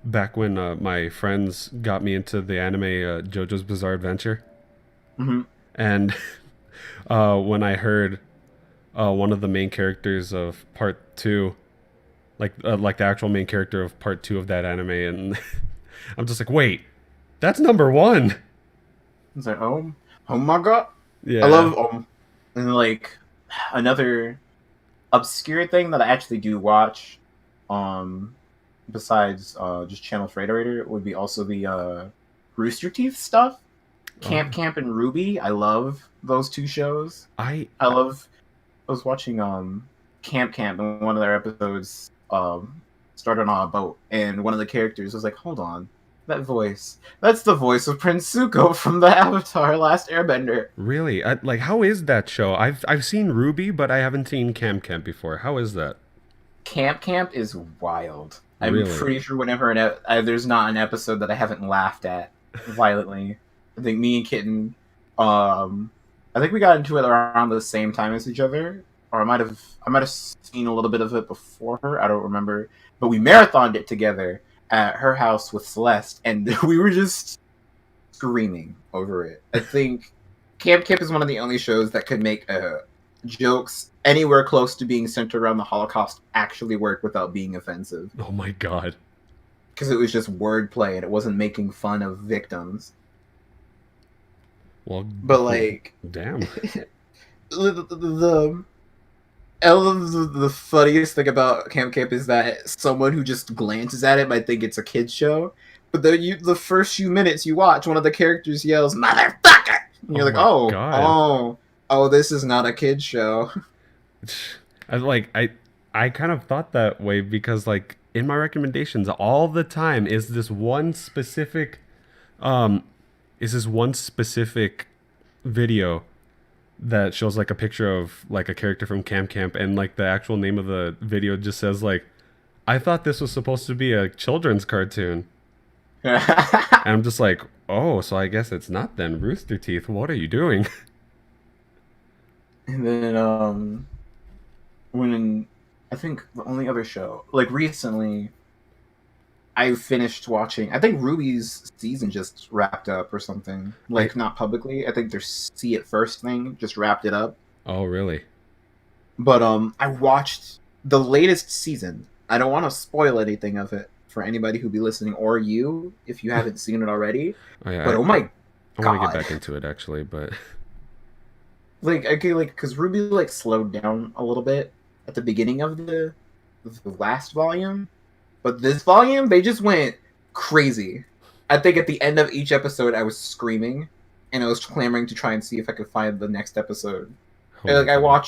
back when my friends got me into the anime JoJo's Bizarre Adventure, Hmm. and when I heard one of the main characters of part two, like the actual main character of part two of that anime, and I'm just like, wait, that's number one. It's like, oh my god, I Yeah. love and like another obscure thing that I actually do watch, um, besides just Channel Freighter would be also the Rooster Teeth stuff. Oh, Camp and Ruby. I love those two shows. I I love. I was watching Camp and one of their episodes started on a boat and one of the characters was like, "Hold on, that voice. That's the voice of Prince Zuko from the Avatar Last Airbender." really like how is that show? I've seen Ruby, but I haven't seen Camp before. How is that? Camp is wild. I'm Really? pretty sure whenever there's not an episode that I haven't laughed at violently. I think me and Kitten, um, I think we got into it around the same time as each other, or I might have seen a little bit of it before her. I don't remember, but we marathoned it together at her house with Celeste, and we were just screaming over it. I think Camp is one of the only shows that could make jokes anywhere close to being centered around the Holocaust actually work without being offensive. Oh my god. Because it was just wordplay and it wasn't making fun of victims. Well, But like damn. the the funniest thing about Camp is that someone who just glances at it might think it's a kids show. But the first few minutes you watch, one of the characters yells "motherfucker," and Oh you're like, my oh, god. oh, this is not a kids show. I like I kind of thought that way because like in my recommendations all the time um is this one specific video that shows like a picture of like a character from Camp and like the actual name of the video just says like I thought this was supposed to be a children's cartoon. And I'm just like, "Oh, so I guess it's not then. Rooster Teeth, what are you doing?" And then when I think the only other show like recently I finished watching. I think Ruby's season just wrapped up or something. I Like not publicly. I think their See It First thing just wrapped it up. Oh, really? But I watched the latest season. I don't want to spoil anything of it for anybody who be listening or you if you haven't seen it already. Oh yeah, But oh my I want to get god. back into it actually, but Like okay, like because Ruby like slowed down a little bit at the beginning of the last volume, but this volume they just went crazy. I think at the end of each episode I was screaming, and I was clamoring to try and see if I could find the next episode. oh And, my like god.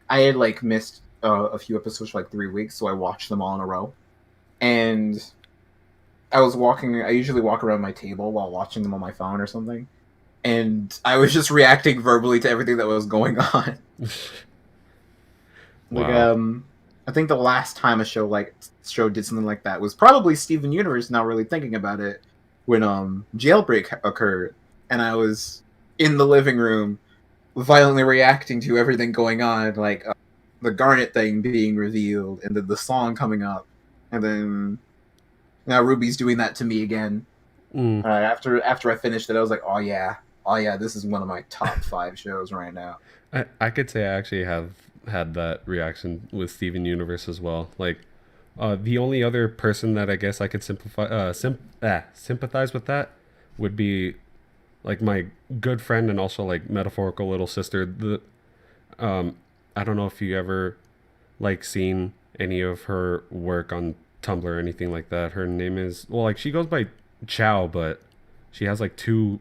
I had like missed a few episodes for like 3 weeks, so I watched them all in a row. And I was walking. I usually walk around my table while watching them on my phone or something and I was just reacting verbally to everything that was going on. Like Wow. I think the last time a show did something like that was probably Steven Universe. Now really thinking about it, when Jailbreak occurred, and I was in the living room, violently reacting to everything going on, like the Garnet thing being revealed, and then the song coming up, and then now Ruby's doing that to me again. Mm. After I finished it, I was like, oh yeah, this is one of my top 5 shows right now. I could say I actually have had that reaction with Steven Universe as well. Like, the only other person that I guess I could sympathize with that would be like my good friend and also like metaphorical little sister. Um, I don't know if you ever like seen any of her work on Tumblr or anything like that. Her name is well, like she goes by Chao, but she has like two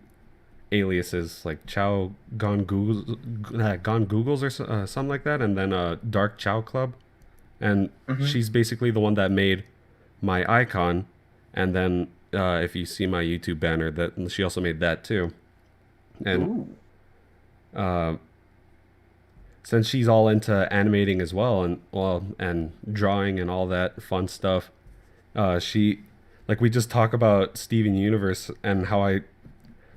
aliases, like Chao Gone Googles or something like that, and then Dark Chao Club, and Mm-hmm. she's basically the one that made my icon, and then if you see my YouTube banner, that she also made that too, and Ooh. uh, since she's all into animating as well and drawing and all that fun stuff, she like we just talk about Steven Universe and how I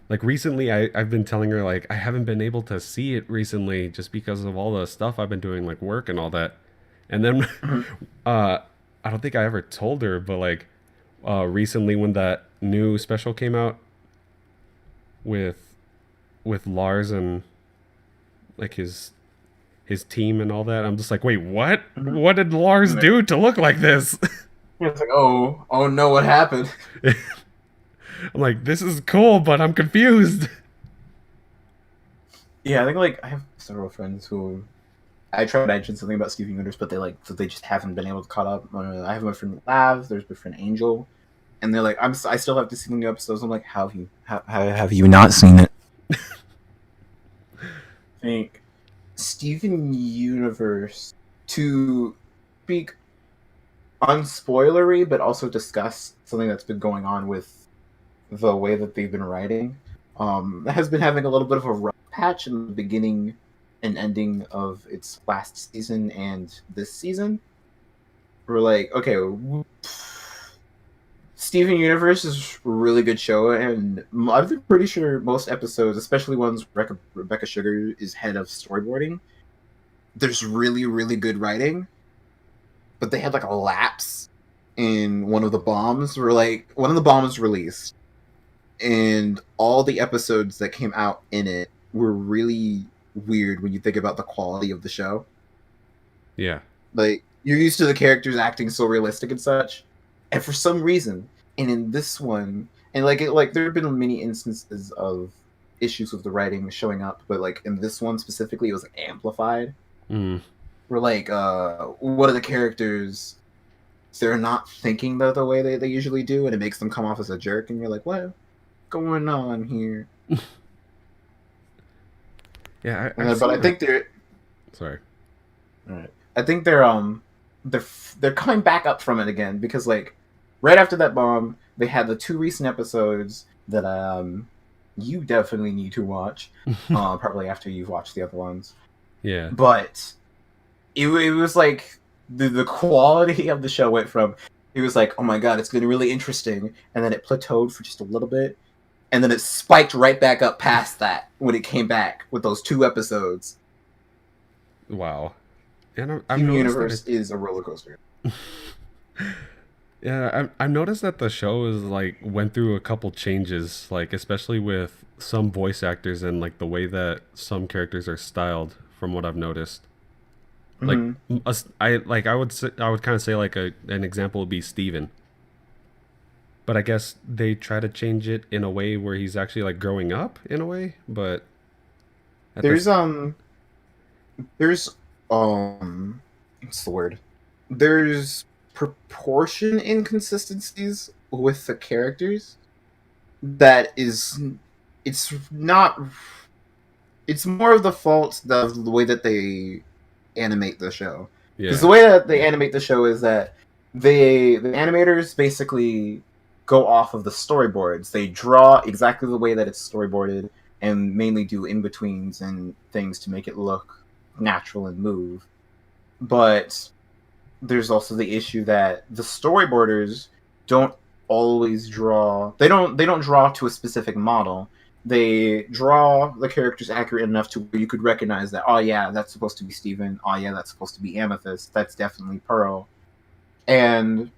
like recently I've been telling her like I haven't been able to see it recently just because of all the stuff I've been doing like work and all that. And then Mm-hmm. uh I don't think I ever told her, but like recently when that new special came out with Lars and like his team and all that. I'm just like, wait, what? Mhm. What did Lars Like, do to look like this? it's like, oh no, what happened? I'm like, this is cool, but I'm confused. Yeah, I think like I have several friends who I tried to mention something about Steven Universe, but they just haven't been able to caught up. I have my friend Lav, there's my friend Angel, and they're like, I still have to see the new episodes. I'm like, how have you not seen it? I think Steven Universe, to speak unspoilery, but also discuss something that's been going on with the way that they've been writing, has been having a little bit of a rough patch in the beginning and ending of its last season and this season. We're like, okay, Steven Universe is a really good show, and I'm pretty sure most episodes, especially ones Rebecca Sugar is head of storyboarding, there's really, really good writing, but they had like a lapse in one of the bombs. Where like one of the bombs released, and all the episodes that came out in it were really weird when you think about the quality of the show. Yeah. Like you're used to the characters acting so realistic and such, and for some reason, and in this one, and like there have been many instances of issues with the writing showing up, but like in this one specifically, it was like, amplified. Mm. Where like one of the characters, they're not thinking the way they usually do, and it makes them come off as a jerk, and you're like, what's going on here? Yeah, I've But seen I that. think they're Sorry. Right. I think they're coming back up from it again because like right after that bomb, they had the two recent episodes that you definitely need to watch. Probably after you've watched the other ones. Yeah. But it was like the quality of the show went from it was like, oh my god, it's getting really interesting, and then it plateaued for just a little bit, and then it spiked right back up past that when it came back with those two episodes. Wow. And I've Steven noticed that Universe is a roller coaster. yeah, I've noticed that the show is like went through a couple changes, like especially with some voice actors and like the way that some characters are styled. From what I've noticed, like Mm-hmm. I would kind of say like an example would be Steven. But I guess they try to change it in a way where he's actually like growing up in a way. But at There's this, there's what's the word? There's proportion inconsistencies with the characters that is it's not it's more of the fault of the way that they animate the show. Because the yeah, way that they animate the show is that the animators basically go off of the storyboards. They draw exactly the way that it's storyboarded and mainly do in betweens and things to make it look natural and move. But there's also the issue that the storyboarders don't always draw. They don't draw to a specific model. They draw the characters accurate enough to where you could recognize that. Oh yeah, that's supposed to be Steven. Oh yeah, that's supposed to be Amethyst. That's definitely Pearl. And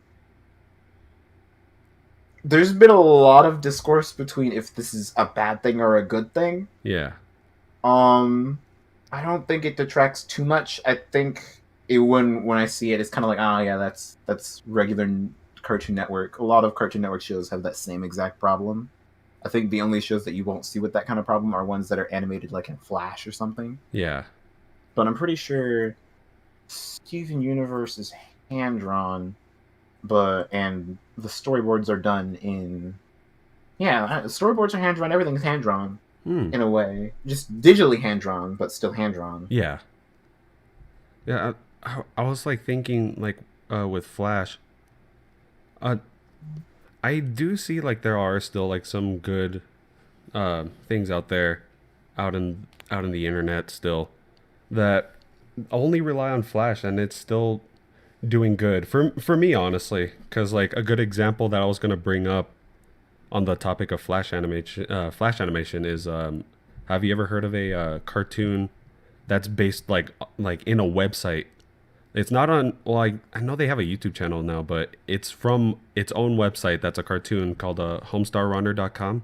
there's been a lot of discourse between if this is a bad thing or a good thing. yeah, Um, I don't think it detracts too much. I think it when I see it, it's kind of like, oh yeah, that's regular Cartoon Network. A lot of Cartoon Network shows have that same exact problem. I think the only shows that you won't see with that kind of problem are ones that are animated like in Flash or something. yeah, But I'm pretty sure Steven Universe is hand drawn, and the storyboards are done in storyboards are hand drawn. Everything's hand drawn hmm, in a way, just digitally hand drawn, but still hand drawn. yeah, yeah. I was like thinking like with Flash, uh, I do see like there are still like some good things out there, out in the internet still that only rely on Flash and it's still doing good for me honestly. Because like a good example that I was gonna bring up on the topic of Flash animation is have you ever heard of a cartoon that's based like in a website? It's not on. Well, I know they have a YouTube channel now, but it's from its own website. That's a cartoon called homestarrunner.com.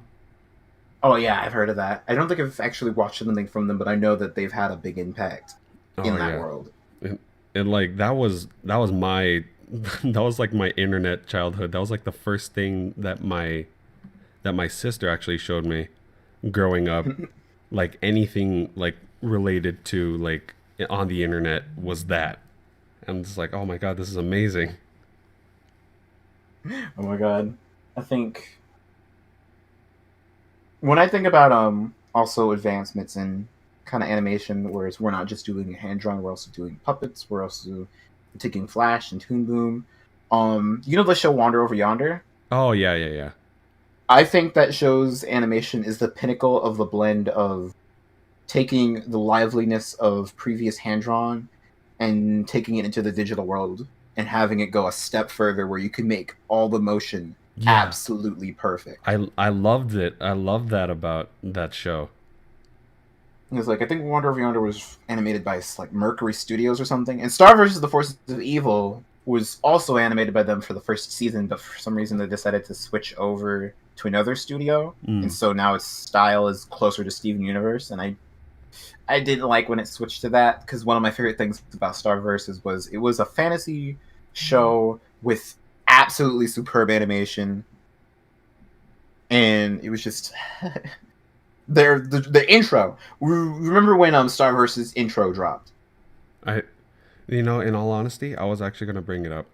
Oh yeah, I've heard of that. I don't think I've actually watched anything from them, but I know that they've had a big impact Oh in that yeah, world. and like that was my that was like my internet childhood. That was like the first thing that my sister actually showed me growing up. Like anything like related to like on the internet was that. I'm just like, oh my god, this is amazing. Oh my god. I think when I think about also advancements in kind of animation, whereas we're not just doing hand drawn, we're also doing puppets, we're also taking Flash and Toon Boom. You know the show Wander Over Yonder? Oh yeah, yeah, yeah. I think that show's animation is the pinnacle of the blend of taking the liveliness of previous hand drawn and taking it into the digital world and having it go a step further where you can make all the motion Yeah. absolutely perfect. I loved it. I loved that about that show. It's like I think Wonder of Yonder was animated by like Mercury Studios or something, and Star vs. the Forces of Evil was also animated by them for the first season, but for some reason they decided to switch over to another studio, and Mm. so now its style is closer to Steven Universe, and I didn't like when it switched to that because one of my favorite things about Star Versus was it was a fantasy show with absolutely superb animation, and it was just the intro. Remember when Star Versus intro dropped? I in all honesty, I was actually going to bring it up.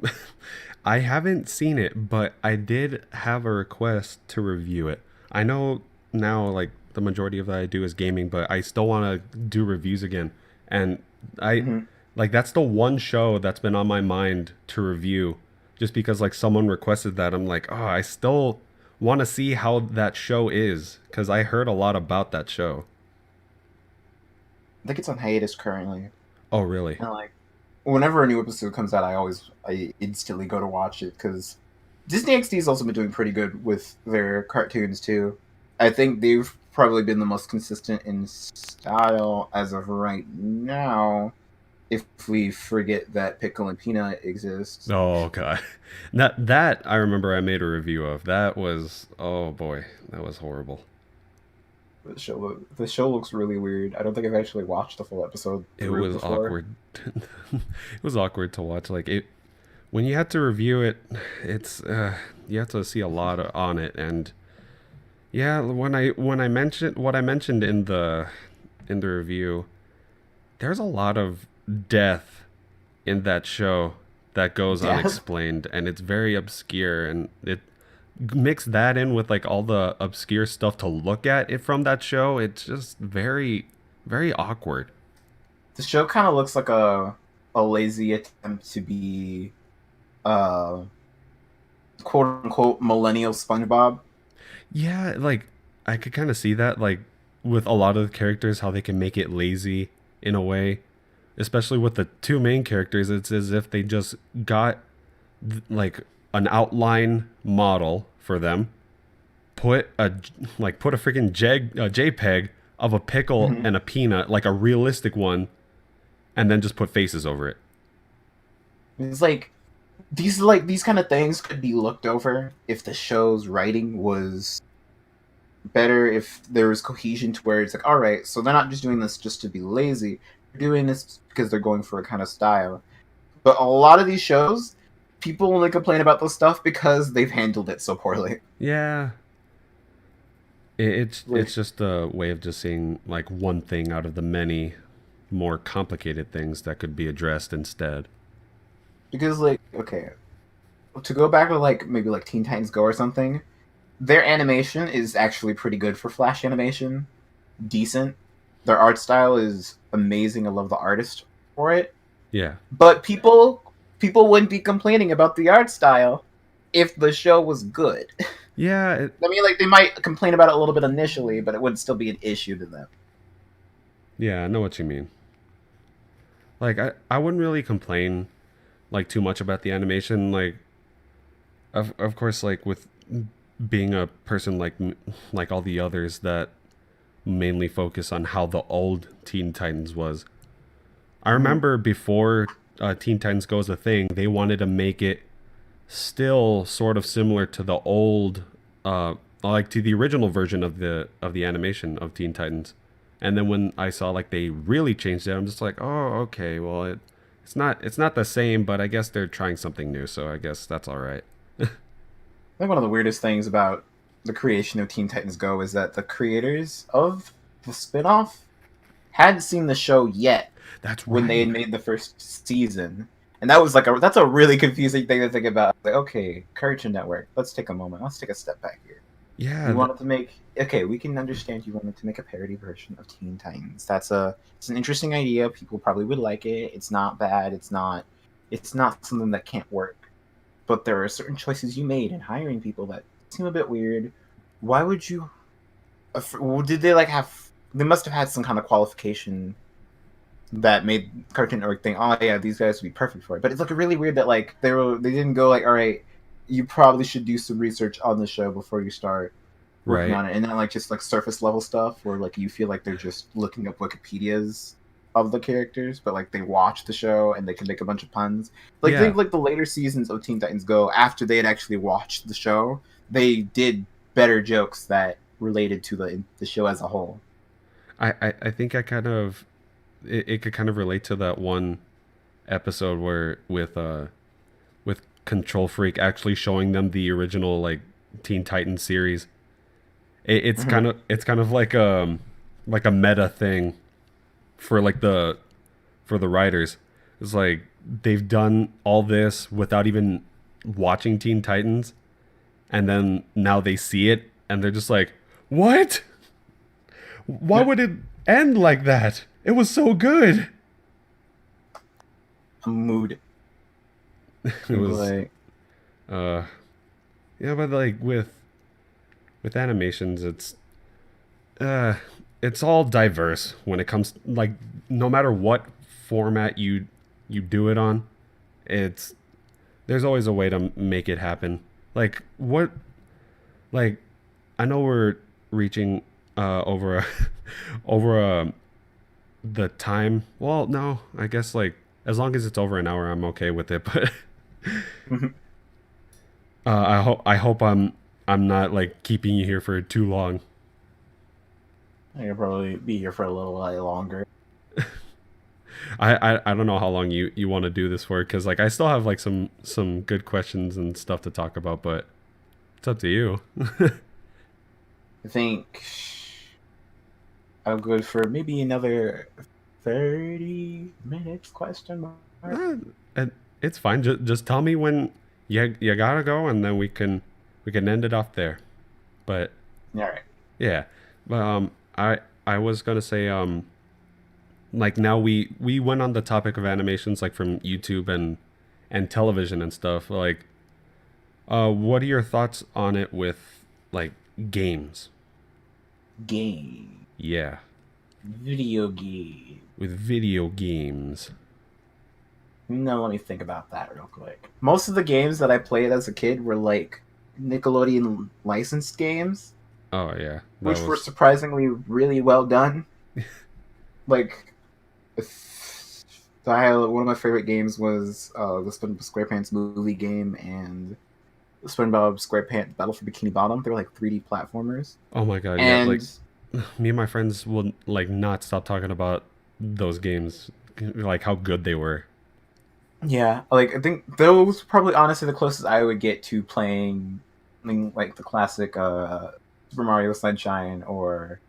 I haven't seen it, but I did have a request to review it. I know now like the majority of that I do is gaming, but I still want to do reviews again. And I Mm-hmm. like that's the one show that's been on my mind to review just because like someone requested that. I'm like, "Oh, I still want to see how that show is cuz I heard a lot about that show." I think it's on hiatus currently. Oh, really? And like whenever a new episode comes out, I instantly go to watch it because Disney XD's also been doing pretty good with their cartoons too. I think they've probably been the most consistent in style as of right now. If we forget that Pickle and Peanut exists, Oh god. That I remember I made a review of. That was, oh boy, that was horrible. the show looks really weird. I don't think I've actually watched the full episode It through was before. awkward. It was awkward to watch. Like it when you had to review it, it's you have to see a lot on it. And yeah, when I mentioned what I mentioned in the review, there's a lot of death in that show that goes Death. unexplained, and it's very obscure, and it mix that in with like all the obscure stuff to look at it from that show. It's just very very awkward. The show kind of looks like a lazy attempt to be uh quote unquote millennial SpongeBob. Yeah, like I could kind of see that like with a lot of the characters how they can make it lazy in a way, especially with the two main characters. It's as if they just got like an outline model for them, put a freaking a JPEG of a pickle Mhm. and a peanut, like a realistic one, and then just put faces over it. It's these kind of things could be looked over if the show's writing was better, if there was cohesion to where it's like, all right, so they're not just doing this just to be lazy, they're doing this because they're going for a kind of style. But a lot of these shows, people only complain about this stuff because they've handled it so poorly. Yeah, it's Like just a way of just seeing like one thing out of the many more complicated things that could be addressed instead. because like okay, to go back to like maybe like Teen Titans Go or something, their animation is actually pretty good for Flash animation. Decent. Their art style is amazing. I love the artist for it. Yeah. But people wouldn't be complaining about the art style if the show was good. Yeah, I mean, like they might complain about it a little bit initially, but it wouldn't still be an issue to them. yeah, I know what you mean. Like I wouldn't really complain like too much about the animation. Like of course like with being a person like all the others that mainly focus on how the old Teen Titans was. I Mm-hmm. remember before Teen Titans Go is a thing, they wanted to make it still sort of similar to the old, like to the original version of the animation of Teen Titans. And then when I saw like they really changed it, I'm just like, oh, okay, well it's not the same, but I guess they're trying something new, so I guess that's all right. I think one of the weirdest things about the creation of Teen Titans Go is that the creators of the spinoff hadn't seen the show yet That's when they right. had made the first season. And that was like that's a really confusing thing to think about. Like, okay, Cartoon Network, let's take a moment. Let's take a step back here. Yeah, You wanted to make we can understand you wanted to make a parody version of Teen Titans. It's an interesting idea. People probably would like it. It's not bad. It's not something that can't work. But there are certain choices you made in hiring people that seem a bit weird. Why would you? Did they like have? They must have had some kind of qualification that made Cartoon Network think, oh yeah, these guys would be perfect for it. But it's like really weird that like they didn't go like, all right, you probably should do some research on the show before you start working right. on it, and then like just like surface level stuff where like you feel like they're just looking up Wikipedias of the characters, but like they watch the show and they can make a bunch of puns. Like Yeah. think like the later seasons of Teen Titans Go, after they had actually watched the show, they did better jokes that related to the show as a whole. I think I kind of it could kind of relate to that one episode where with Control Freak actually showing them the original like Teen Titans series. Mm-hmm. It's kind of like a meta thing for like the for the writers. It's like they've done all this without even watching Teen Titans, and then now they see it and they're just like, "What? Why would it end like that? It was so good." A mood. It was Like uh yeah, but like with animations, uh it's all diverse when it comes like no matter what format you do it on, it's there's always a way to make it happen. Like what like I know we're reaching over over the time. Well, no, I guess like as long as it's over an hour, I'm okay with it. But I hope I'm not like keeping you here for too long. I'll probably be here for a little while longer. I don't know how long you want to do this for because like I still have like some good questions and stuff to talk about, but it's up to you. I think I'm good for maybe another 30 minutes question mark. Uh, and it's fine. Just tell me when you gotta go, and then we can end it off there. But All right. yeah, but I was gonna say like now we went on the topic of animations like from YouTube and television and stuff. Like what are your thoughts on it with like games? Game. Yeah, Video game. with video games. Now let me think about that real quick. Most of the games that I played as a kid were like Nickelodeon licensed games, Oh yeah, that which were was surprisingly really well done. Like, one of my favorite games was the SpongeBob SquarePants movie game and the SpongeBob SquarePants Battle for Bikini Bottom. They were like 3D platformers, oh my god, yeah, like and me and my friends will like not stop talking about those games, like how good they were. yeah, like I think those probably honestly the closest I would get to playing like the classic Super Mario Sunshine or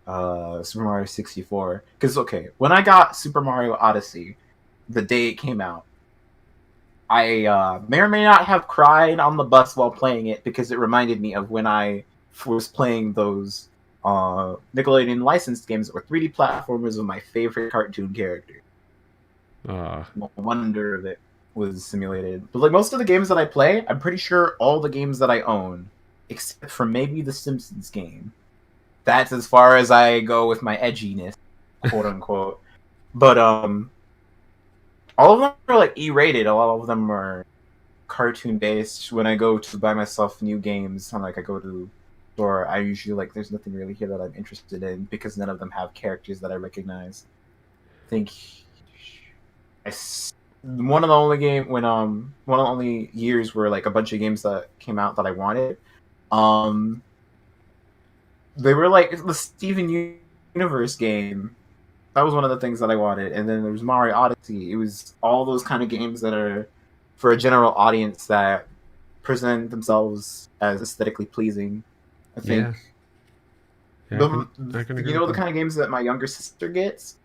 Super Mario 64. Because okay, when I got Super Mario Odyssey, the day it came out, I may or may not have cried on the bus while playing it because it reminded me of when I was playing those Nickelodeon licensed games that were 3D platformers of my favorite cartoon character. Uh, No wonder that was simulated. But like most of the games that I play, I'm pretty sure all the games that I own, except for maybe the Simpsons game. That's as far as I go with my edginess, quote unquote. But all of them are like E-rated. All of them are cartoon based. When I go to buy myself new games, I'm like I go to store, I usually like there's nothing really here that I'm interested in because none of them have characters that I recognize. I think I one of the only game when one of the only years where like a bunch of games that came out that I wanted. Um, they were like the Steven Universe game. That was one of the things that I wanted, and then there was Mario Odyssey. It was all those kind of games that are for a general audience that present themselves as aesthetically pleasing. I think Yeah. Yeah, the I can agree you with know the that. kind of games that my younger sister gets.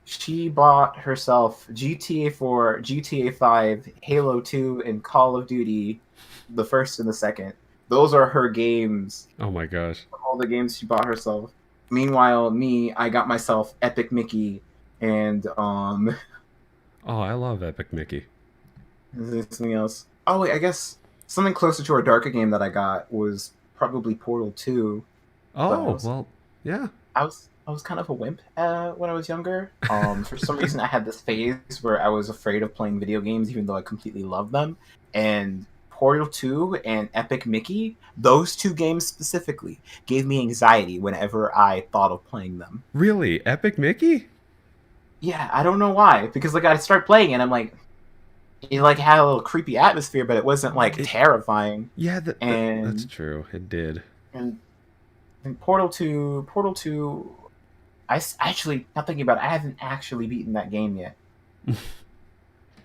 She bought herself GTA 4, GTA 5, Halo 2, and Call of Duty, the first and the second. Those are her games. Oh my gosh. All the games she bought herself. Meanwhile, me, I got myself Epic Mickey and Oh, I love Epic Mickey. is there something else? Oh wait, I guess something closer to a darker game that I got was probably Portal 2. But Oh, well, yeah. I was kind of a wimp when I was younger. For some reason, I had this phase where I was afraid of playing video games, even though I completely loved them. And Portal 2 and Epic Mickey, those two games specifically, gave me anxiety whenever I thought of playing them. Really? Epic Mickey? Yeah, I don't know why. Because like I start playing and I'm like, it like had a little creepy atmosphere, but it wasn't like It terrifying. Yeah, that's And true. It did. and, and Portal 2, actually, not thinking about it, I haven't actually beaten that game yet.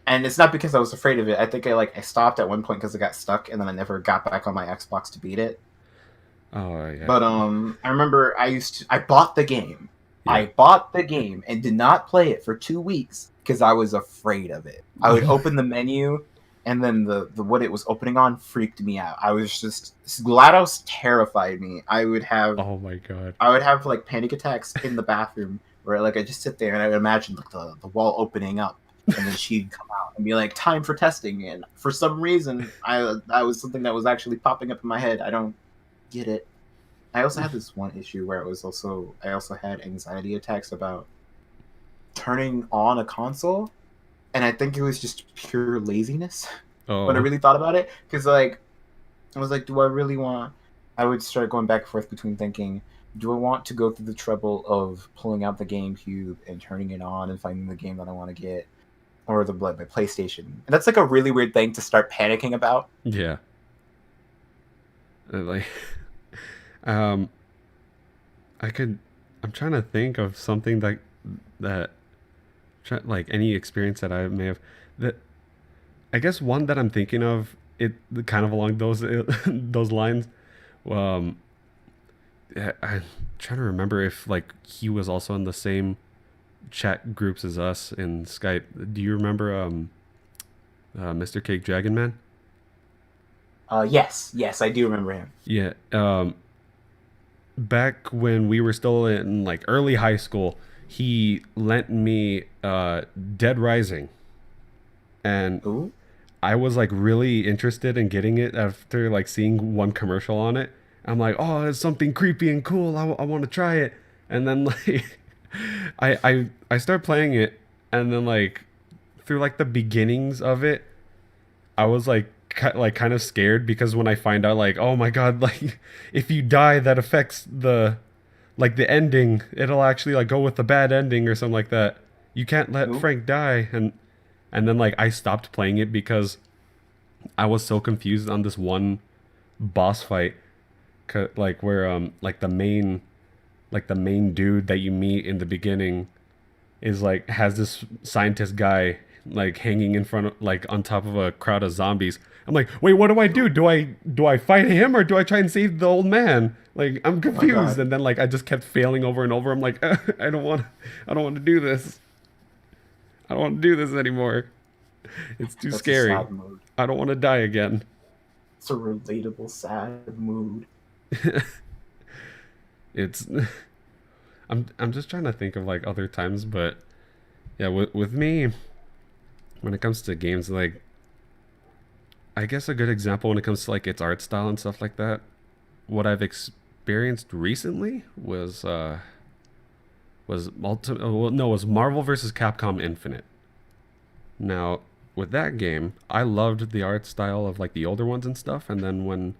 And it's not because I was afraid of it. I think I stopped at one point because I got stuck, and then I never got back on my Xbox to beat it. Oh, yeah. But I remember I bought the game. Yeah. I bought the game and did not play it for 2 weeks because I was afraid of it. I would open the menu, and then the what it was opening on freaked me out. I was just GLaDOS terrified me. Oh my god. I would have like panic attacks in the bathroom where like I just sit there and I would imagine like the wall opening up and then she'd come out and be like, time for testing. And for some reason, I was something that was actually popping up in my head. I don't get it. I also had this one issue where I also had anxiety attacks about turning on a console, and I think it was just pure laziness when I Oh. really thought about it. Because like I was like, do I really want? I would start going back and forth between thinking, do I want to go through the trouble of pulling out the GameCube and turning it on and finding the game that I want to get, or the my PlayStation? And that's like a really weird thing to start panicking about. Yeah. Like um I could I'm trying to think of something that like any experience that I may have that I guess one that I'm thinking of it kind of along those those lines. Um, I'm trying to remember if like he was also in the same chat groups as us in Skype. Do you remember Mr. Cake Dragon Man? Yes, I do remember him. Yeah. Back when we were still in like early high school, he lent me Dead Rising, and Ooh, I was like really interested in getting it after like seeing one commercial on it. I'm like, oh, it's something creepy and cool. I want to try it. And then like, I start playing it, and then like through like the beginnings of it, I was like kind of scared because when I find out like, oh my god, like if you die, that affects the ending. It'll actually like go with the bad ending or something like that. You can't let ooh, Frank die, and then like I stopped playing it because I was so confused on this one boss fight, like where like the main dude that you meet in the beginning is like has this scientist guy like hanging in front of like on top of a crowd of zombies. I'm like, wait, what do I do? Do I fight him or do I try and save the old man? Like I'm oh my confused, god, and then like I just kept failing over and over. I'm like, I don't want to do this. I don't want to do this anymore. It's too that's a scary. sad mood. I don't want to die again. It's a relatable sad mood. It's I'm just trying to think of like other times, but yeah, with me when it comes to games, like I guess a good example when it comes to like its art style and stuff like that, what I've experienced recently was Marvel versus Capcom Infinite. Now, with that game, I loved the art style of like the older ones and stuff, and then when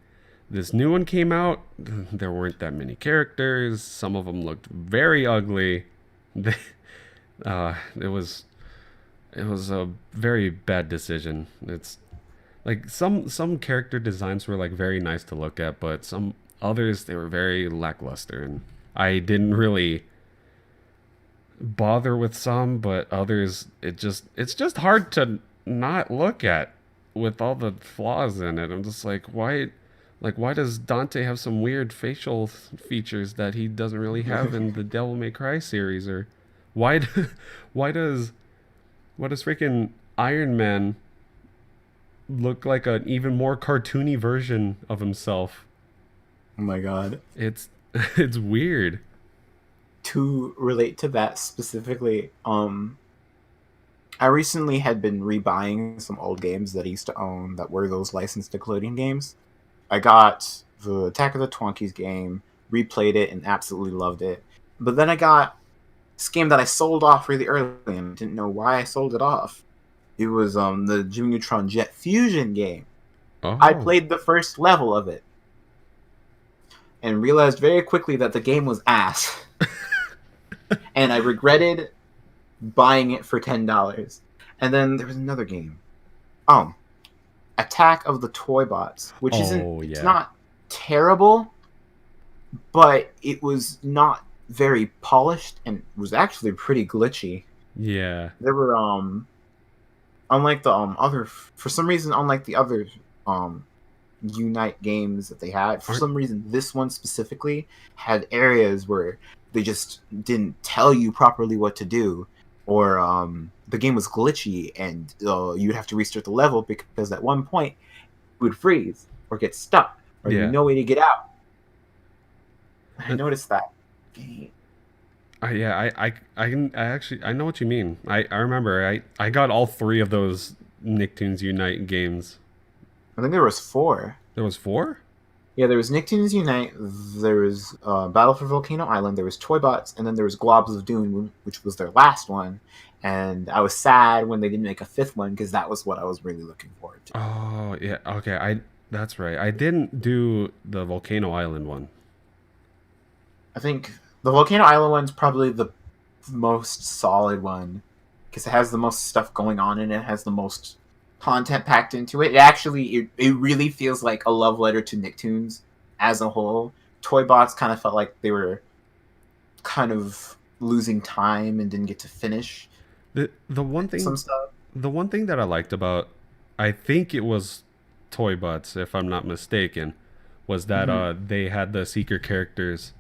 this new one came out, there weren't that many characters. Some of them looked very ugly. It was It was a very bad decision. It's like some character designs were like very nice to look at, but some others they were very lackluster, and I didn't really bother with some, but others it's just hard to not look at with all the flaws in it. I'm just like why does Dante have some weird facial features that he doesn't really have in the Devil May Cry series, or why why does freaking Iron Man look like an even more cartoony version of himself? Oh my god. It's it's weird. To relate to that specifically, I recently had been rebuying some old games that I used to own that were those licensed Nickelodeon games. I got the Attack of the Twonkies game, replayed it, and absolutely loved it. But then I got this game that I sold off really early and didn't know why I sold it off. It was the Jakeneutron Jet Fusion game. I Oh. played the first level of it and realized very quickly that the game was ass. And I regretted buying it for $10. And then there was another game. Oh, Attack of the Toy Bots, which isn't Oh it's yeah. not terrible, but it was not very polished and was actually pretty glitchy. Yeah. There were unlike the other for some reason unlike the other um Unite games that they had, for Aren't some reason this one specifically had areas where they just didn't tell you properly what to do, or the game was glitchy and you'd have to restart the level because at one point you would freeze or get stuck or there'd be yeah. no way to get out. I Uh, noticed that. yeah, I actually I know what you mean. I remember I got all three of those Nicktoons Unite games. I think there was four. There was four? Yeah, there was Nicktoons Unite, there was Battle for Volcano Island, there was Toy Bots, and then there was Globs of Doom, which was their last one. And I was sad when they didn't make a fifth one because that was what I was really looking forward to. Oh yeah, okay, I that's right. I didn't do the Volcano Island one. I think the Volcano Island one's probably the most solid one because it has the most stuff going on and it has the most content packed into it. It really feels like a love letter to Nicktoons as a whole. Toy Bots kind of felt like they were kind of losing time and didn't get to finish The one some thing stuff. the one thing that I liked about, I think it was Toy Butts, if I'm not mistaken, was that Mm-hmm. they had the secret characters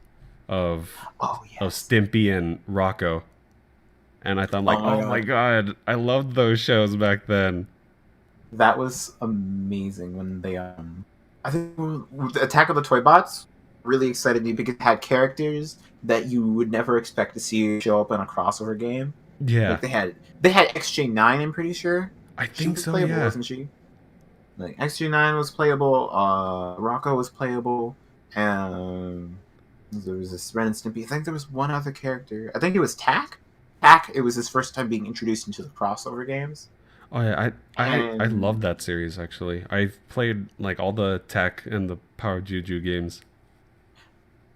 of Oh yes. Stimpy and Rocco, and I thought Oh like, my oh my god. god, I loved those shows back then. That was amazing when they I think the Attack of the Toy Bots really excited me because it had characters that you would never expect to see show up in a crossover game. Yeah, Like they had XJ9, I'm pretty sure. I She think was so. playable, Yeah. wasn't she? Like XJ9 was playable, Rocco was playable, and there was this Ren and Stimpy. I think there was one other character. I think it was Tack. Tack, it was his first time being introduced into the crossover games. Oh yeah, I And love that series actually. I've played like all the Tech and the Power Juju games.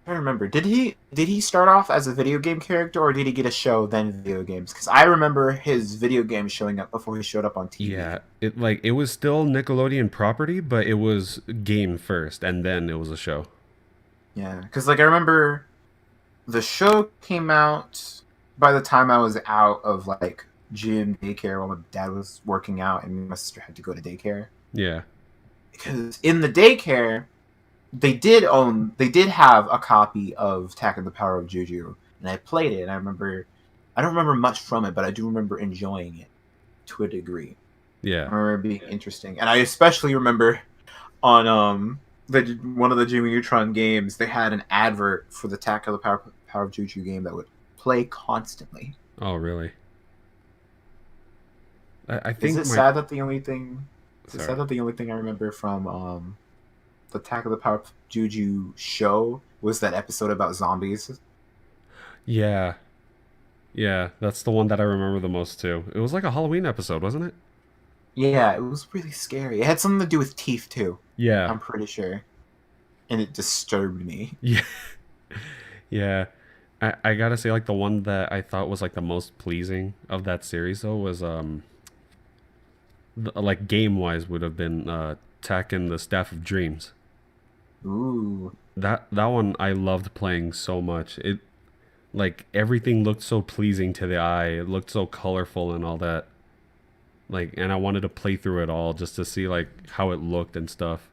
I remember. Did he start off as a video game character or did he get a show then video games? Because I remember his video games showing up before he showed up on TV. Yeah, it was still Nickelodeon property, but it was game first, and then it was a show. Yeah, because like I remember the show came out by the time I was out of like gym daycare while my dad was working out and my sister had to go to daycare. Yeah. Because in the daycare, they did have a copy of Attack of the Power of Juju, and I played it. And I don't remember much from it, but I do remember enjoying it to a degree. Yeah. I remember it being interesting, and I especially remember on one of the Jimmy Neutron games they had an advert for the Attack of the Power of Juju game that would play constantly. Oh, really? I Is think it my sad that the only thing? Is it sorry. sad that the only thing I remember from the Attack of the Power of Juju show was that episode about zombies? Yeah. Yeah, that's the one that I remember the most too. It was like a Halloween episode, wasn't it? Yeah, it was really scary. It had something to do with teeth too. Yeah. I'm pretty sure, and it disturbed me. Yeah. Yeah. I gotta say, like the one that I thought was like the most pleasing of that series though was like game wise would have been Tekken the Staff of Dreams. Ooh, That one I loved playing so much. It like everything looked so pleasing to the eye. It looked so colorful and all that. Like, and I wanted to play through it all just to see like how it looked and stuff.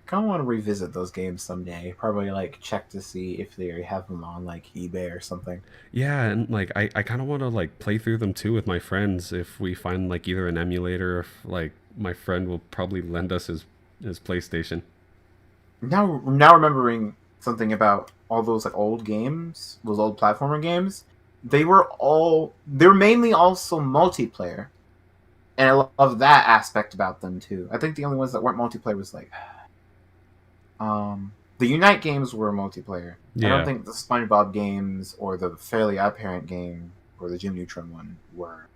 kind of want to revisit those games someday. Probably like check to see if they have them on like eBay or something. Yeah, and like I kind of want to like play through them too with my friends if we find like either an emulator or if like my friend will probably lend us his PlayStation. Now remembering something about all those like old games, those old platformer games, they're mainly also multiplayer, and I love that aspect about them too. I think the only ones that weren't multiplayer was like the Unite games were multiplayer. I don't Yeah, think the SpongeBob games or the Fairly Odd Parent game or the Jakeneutron one were.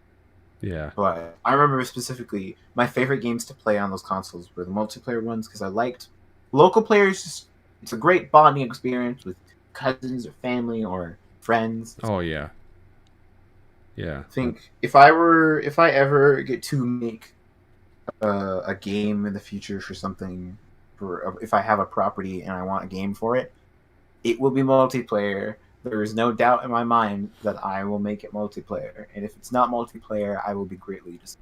yeah. But I remember specifically my favorite games to play on those consoles were the multiplayer ones because I liked local players. Just it's a great bonding experience with cousins or family or friends. Oh yeah, yeah. I think if I ever get to make a game in the future for something, for if I have a property and I want a game for it, it will be multiplayer. There is no doubt in my mind that I will make it multiplayer, and if it's not multiplayer, I will be greatly disappointed.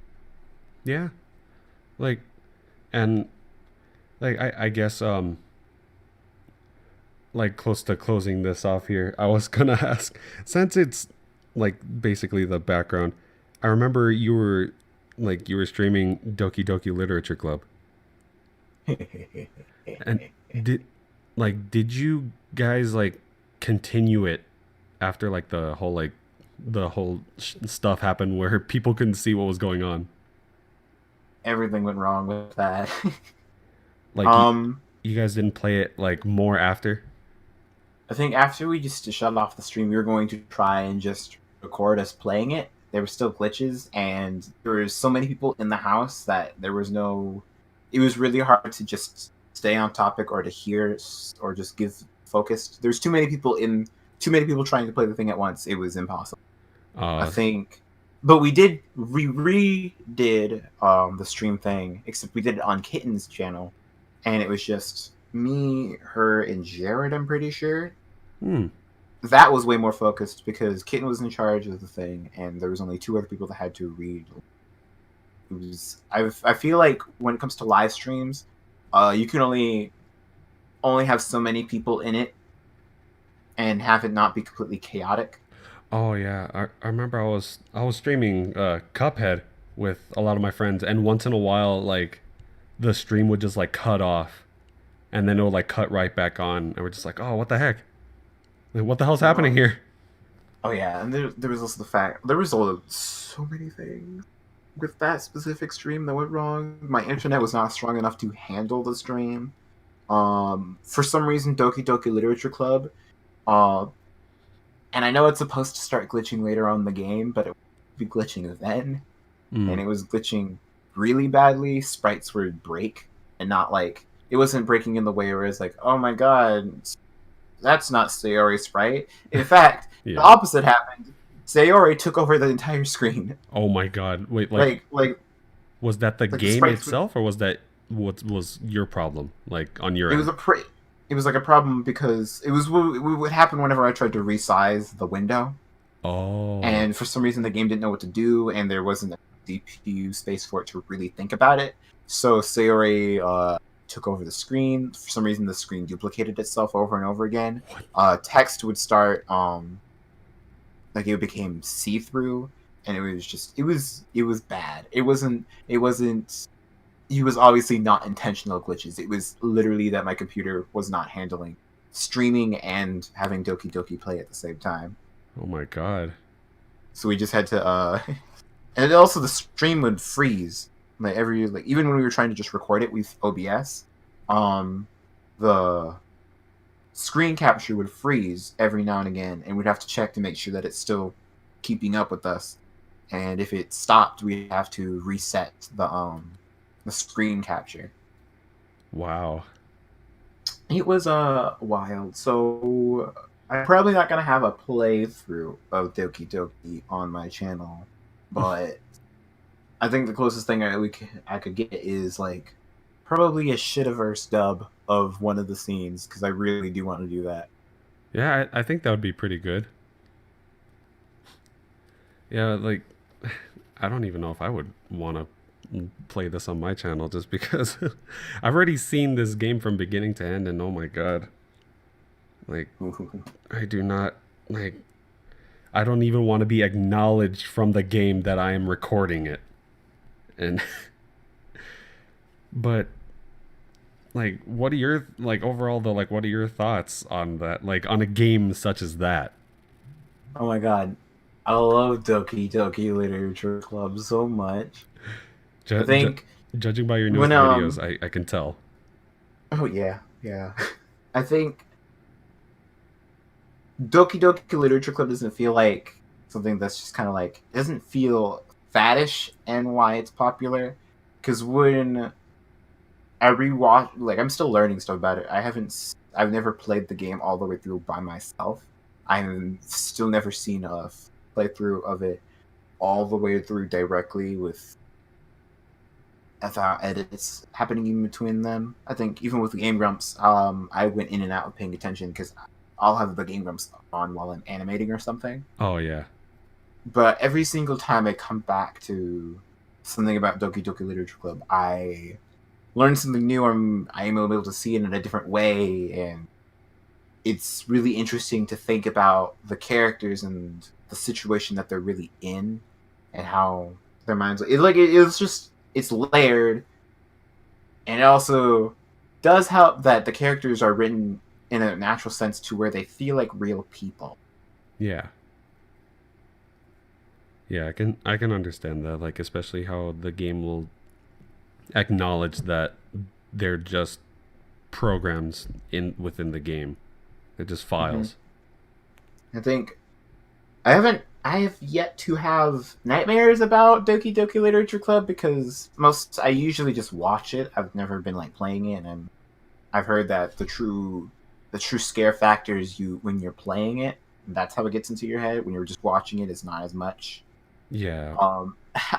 Yeah. Like and like I guess like close to closing this off here, I was gonna ask since it's like basically the background. I remember you were streaming Doki Doki Literature Club, and did did you guys like continue it after like the whole stuff happened where people couldn't see what was going on? Everything went wrong with that. Like um, you guys didn't play it like more after? I think after we just shut off the stream, we were going to try and just record us playing it. There were still glitches, and there were so many people in the house that there was no. It was really hard to just stay on topic or to hear or just give focused. There's too many people trying to play the thing at once. It was impossible. I Uh, think, but we did redid the stream thing, except we did it on Kitten's channel, and it was just me, her, and Jared. I'm pretty sure hmm. that was way more focused because Kitten was in charge of the thing, and there was only two other people that had to read. It was I feel like when it comes to live streams, you can only have so many people in it and have it not be completely chaotic. Oh yeah, I remember I was streaming Cuphead with a lot of my friends, and once in a while like the stream would just like cut off, and then it would like cut right back on, and we're just like, oh, what the heck? Like, what the hell's happening Um, here? oh yeah, and there was also the fact there was so many things with that specific stream that went wrong. My internet was not strong enough to handle the stream. For some reason, Doki Doki Literature Club, uh, and I know it's supposed to start glitching later on in the game, but it would be glitching then, Mm. and it was glitching really badly. Sprites would break, and not like it wasn't breaking in the way where it's like, oh my god, that's not Sayori sprite. In fact, the Yeah. opposite happened. Sayori took over the entire screen. Oh my god. Wait, Like like was that the like the game sprites would. itself, or was that what was your problem, like on your It was end? a pre. It was like a problem because it would happen whenever I tried to resize the window, Oh. and for some reason the game didn't know what to do, and there wasn't a CPU space for it to really think about it. So Sayori took over the screen. For some reason, the screen duplicated itself over and over again. What? Text would start like it became see through, and it was bad. It wasn't. It was obviously not intentional glitches. It was literally that my computer was not handling streaming and having Doki Doki play at the same time. Oh my god. So we just had to and also the stream would freeze like every like even when we were trying to just record it with OBS, the screen capture would freeze every now and again, and we'd have to check to make sure that it's still keeping up with us. And if it stopped, we'd have to reset the screen capture. Wow. It was wild. So I'm probably not gonna have a playthrough of Doki Doki on my channel, but I think the closest thing I could get is like probably a shitiverse dub of one of the scenes because I really do want to do that. Yeah, I think that would be pretty good. Yeah, like I don't even know if I would want to play this on my channel just because I've already seen this game from beginning to end, and oh my god, like I do not like. I don't even want to be acknowledged from the game that I am recording it, and but like, what are your like overall though? Like, what are your thoughts on that? Like on a game such as that? Oh my god, I love Doki Doki Literature Club so much. I Ju- ju- think Judging by your when newest videos, I can tell. oh yeah, yeah. I think Doki Doki Literature Club doesn't feel like something that's just kind of like it doesn't feel faddish and why it's popular. Because when I rewatch, like I'm still learning stuff about it. I've never played the game all the way through by myself. I've still never seen a playthrough of it all the way through directly without edits happening in between them. I think even with the Game Grumps, I went in and out of paying attention because I'll have the Game Grumps on while I'm animating or something. Oh yeah, But every single time I come back to something about Doki Doki Literature Club, I learn something new. I'm able to see it in a different way, and it's really interesting to think about the characters and the situation that they're really in, and how their minds. It's just it's layered, and it also does help that the characters are written in a natural sense to where they feel like real people. yeah, yeah. I can understand that. Like especially how the game will acknowledge that they're just programs in within the game. They're just Mm-hmm. files. I think I have yet to have nightmares about Doki Doki Literature Club because I usually just watch it. I've never been like playing it, and I've heard that the true scare factor is you when you're playing it. And that's how it gets into your head. When you're just watching it, it's not as much. Yeah.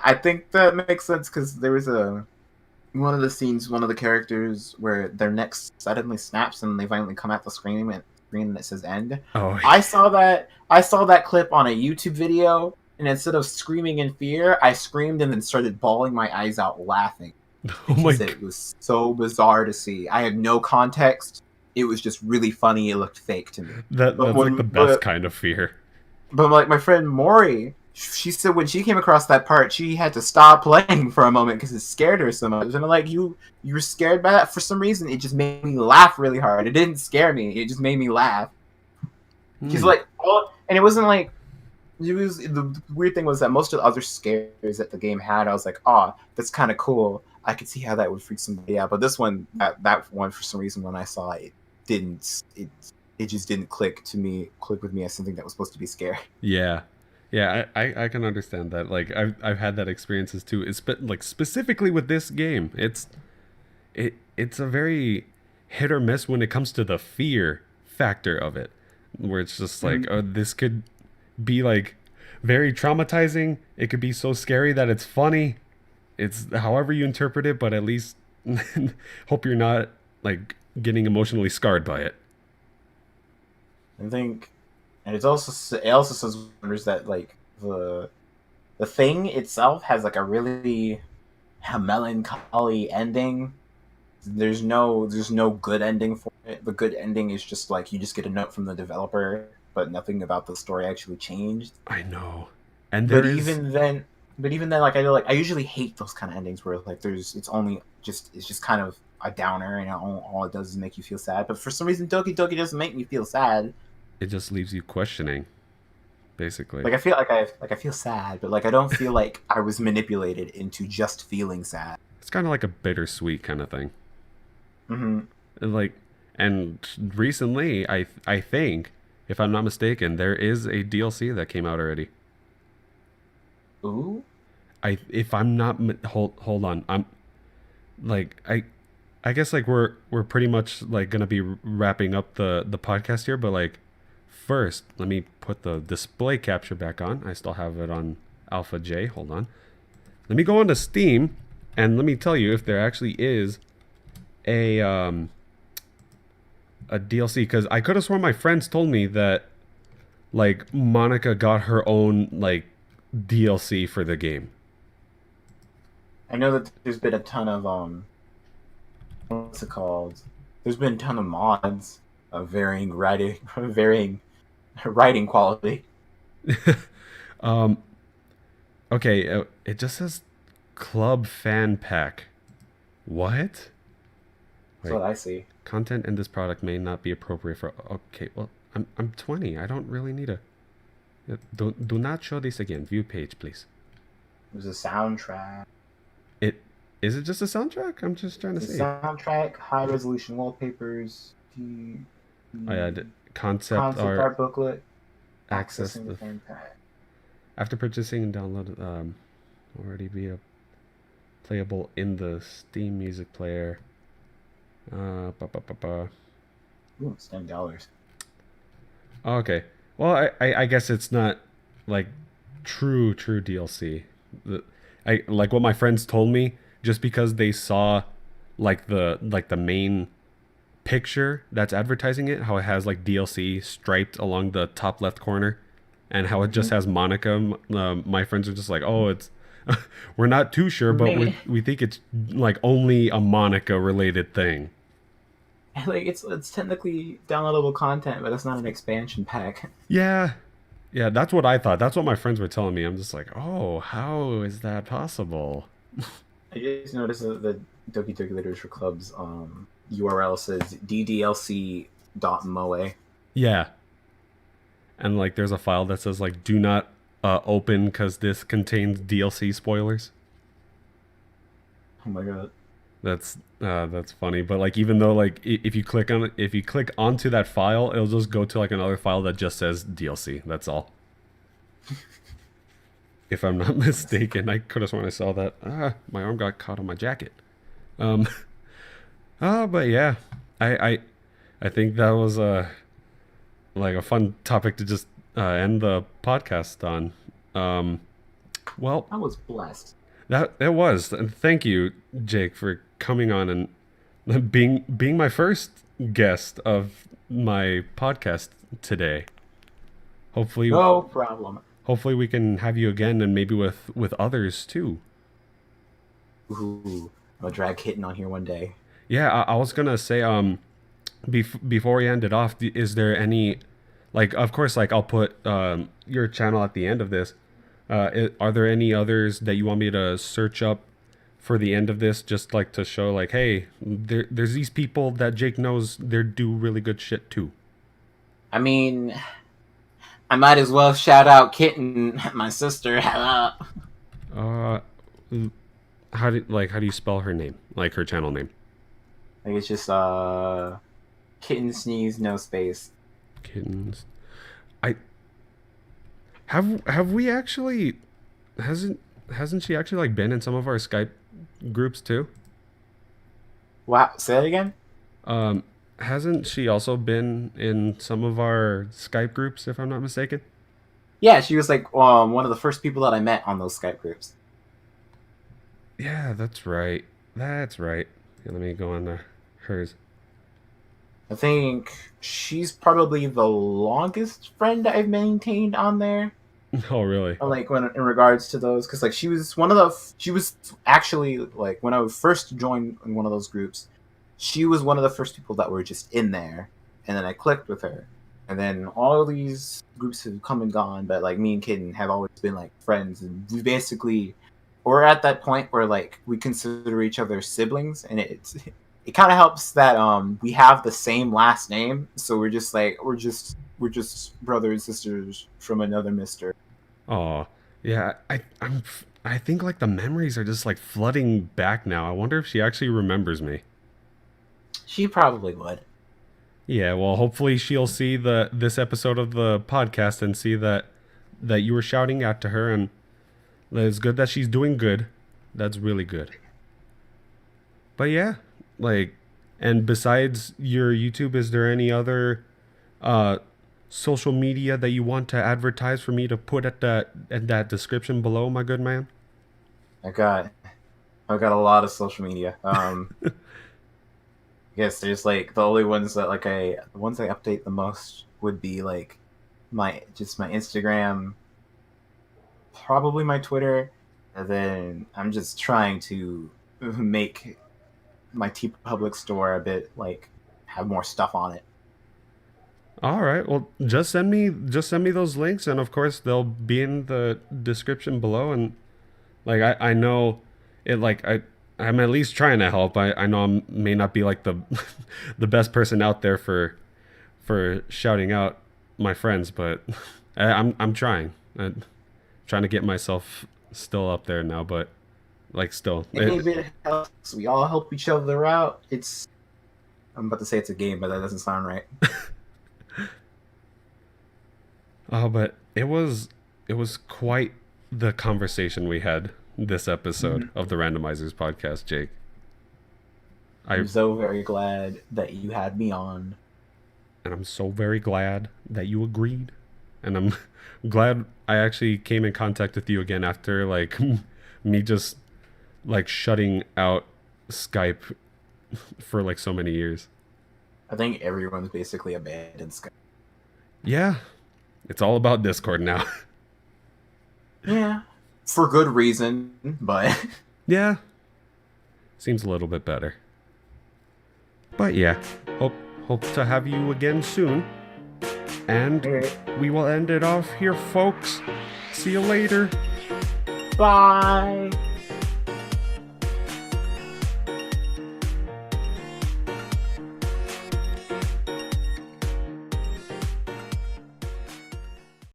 I think that makes sense because there was a one of the scenes, one of the characters where their neck suddenly snaps and they finally come out the screen and it says end. Oh. I saw that clip on a YouTube video, and instead of screaming in fear, I screamed and then started bawling my eyes out laughing Oh my. because it was so bizarre to see. I had no context. It was just really funny. It looked fake to me. But That's like the when best kind of fear. but like my friend Maury, she said when she came across that part, she had to stop playing for a moment because it scared her so much. And I'm like, you were scared by that for some reason. It just made me laugh really hard. It didn't scare me. It just made me laugh. He's Hmm. like, oh, and it wasn't like it was. The weird thing was that most of the other scares that the game had, I was like, oh, that's kind of cool. I could see how that would freak somebody out. But this one, that one, for some reason, when I saw it, didn't. It just didn't click with me as something that was supposed to be scary. Yeah. Yeah, I can understand that. Like I've had that experiences too. It's like specifically with this game. It's a very hit or miss when it comes to the fear factor of it. Where it's just like, oh, this could be like very traumatizing. It could be so scary that it's funny. It's however you interpret it, but at least hope you're not like getting emotionally scarred by it. I think, and it also says wonders that like the thing itself has like a really melancholy ending. There's no good ending for it. The good ending is just like you just get a note from the developer, but nothing about the story actually changed. I know. And there But is even then, I usually hate those kind of endings where like it's just kind of a downer and all it does is make you feel sad. But for some reason, Doki Doki doesn't make me feel sad. it just leaves you questioning, basically. Like I feel sad, but like I don't feel like I was manipulated into just feeling sad. It's kind of like a bittersweet kind of thing. Mm-hmm. Like, and recently, I think, if I'm not mistaken, there is a DLC that came out already. Ooh. If I'm not hold on, I'm like I guess like we're pretty much like gonna be wrapping up the podcast here, but like first, let me put the display capture back on. I still have it on Alpha J. Hold on. Let me go onto Steam, and let me tell you if there actually is a DLC, because I could have sworn my friends told me that like Monica got her own like DLC for the game. I know that there's been a ton of what's it called? There's been a ton of mods of varying writing quality. um, okay, it just says Club Fan Pack. What? That's what I see. Content in this product may not be appropriate for. Okay, well, I'm 20. I don't really need a. Do not show this again. View page, please. There's a soundtrack. Is it just a soundtrack? I'm just trying to see. Soundtrack, high resolution wallpapers, concept art booklet, access the fan pack. After purchasing and download, already be playable in the Steam Music Player. Ooh, it's $10. Okay. Well, I guess it's not like true DLC. I like what my friends told me, just because they saw like the main picture that's advertising it, how it has like DLC striped along the top left corner, and how it just has Monica. My friends are just like, oh, it's we're not too sure, but we think it's like only a Monica related thing. Like it's technically downloadable content, but it's not an expansion pack. Yeah, that's what I thought. That's what my friends were telling me. I'm just like, oh, how is that possible? I just noticed that the Doki Doki Literature Club's URL says ddlc.moe. Yeah, and like there's a file that says like do not open because this contains DLC spoilers. Oh my god. That's funny, but like even though like if you click onto that file, it'll just go to like another file that just says DLC. That's all. If I'm not mistaken, I could have sworn I saw that. My arm got caught on my jacket. But yeah, I think that was like a fun topic to just end the podcast on. Well, I was blessed. That it was. And thank you, Jake, for coming on and being my first guest of my podcast today. Hopefully, no problem. Hopefully, we can have you again, and maybe with others too. Ooh, I'll drag Kitten on here one day. Yeah, I was gonna say, before we end it off, is there any, like, of course, like I'll put your channel at the end of this. Are there any others that you want me to search up for the end of this, just like to show like, hey, there's these people that Jake knows they do really good shit too? I mean, I might as well shout out Kitten, my sister. How do you spell her name, like her channel name? Like it's just Kitten Sneeze no space. Kittens. Have we actually hasn't she actually like been in some of our Skype groups too? Wow, say that again? Hasn't she also been in some of our Skype groups, if I'm not mistaken? Yeah, she was like one of the first people that I met on those Skype groups. Yeah, that's right. That's right. Here, let me go on hers. I think she's probably the longest friend I've maintained on there. Oh, really? Like when in regards to those, because like she was actually like when I first joined in one of those groups, she was one of the first people that were just in there, and then I clicked with her, and then all of these groups have come and gone, but like me and Kitten have always been like friends, and we're at that point where like we consider each other siblings, and it kind of helps that we have the same last name, so we're just brother and sisters from another mister. Oh, yeah. I think like the memories are just like flooding back now. I wonder if she actually remembers me. She probably would. Yeah, well, hopefully she'll see this episode of the podcast and see that you were shouting out to her, and it's good that she's doing good. That's really good. But yeah, like, and besides your YouTube, is there any other social media that you want to advertise for me to put at that description below, my good man? I got I've got a lot of social media. Yes, there's like the only ones that like the ones I update the most would be like my Instagram, probably my Twitter, and then I'm just trying to make my TeePublic store a bit like have more stuff on it. All right. Well, just send me those links, and of course they'll be in the description below. And like I know it. Like I'm at least trying to help. I know I may not be like the the best person out there for shouting out my friends, but I'm trying. I'm trying to get myself still up there now, but like still. If it helps, we all help each other out. I'm about to say it's a game, but that doesn't sound right. Oh, but it was quite the conversation we had this episode of the Randomizers podcast, Jake. I'm so very glad that you had me on. And I'm so very glad that you agreed. And I'm glad I actually came in contact with you again after like me just like shutting out Skype for like so many years. I think everyone's basically abandoned Skype. Yeah. It's all about Discord now. Yeah, for good reason, but Yeah. Seems a little bit better. But yeah, hope to have you again soon. And we will end it off here, folks. See you later. bye.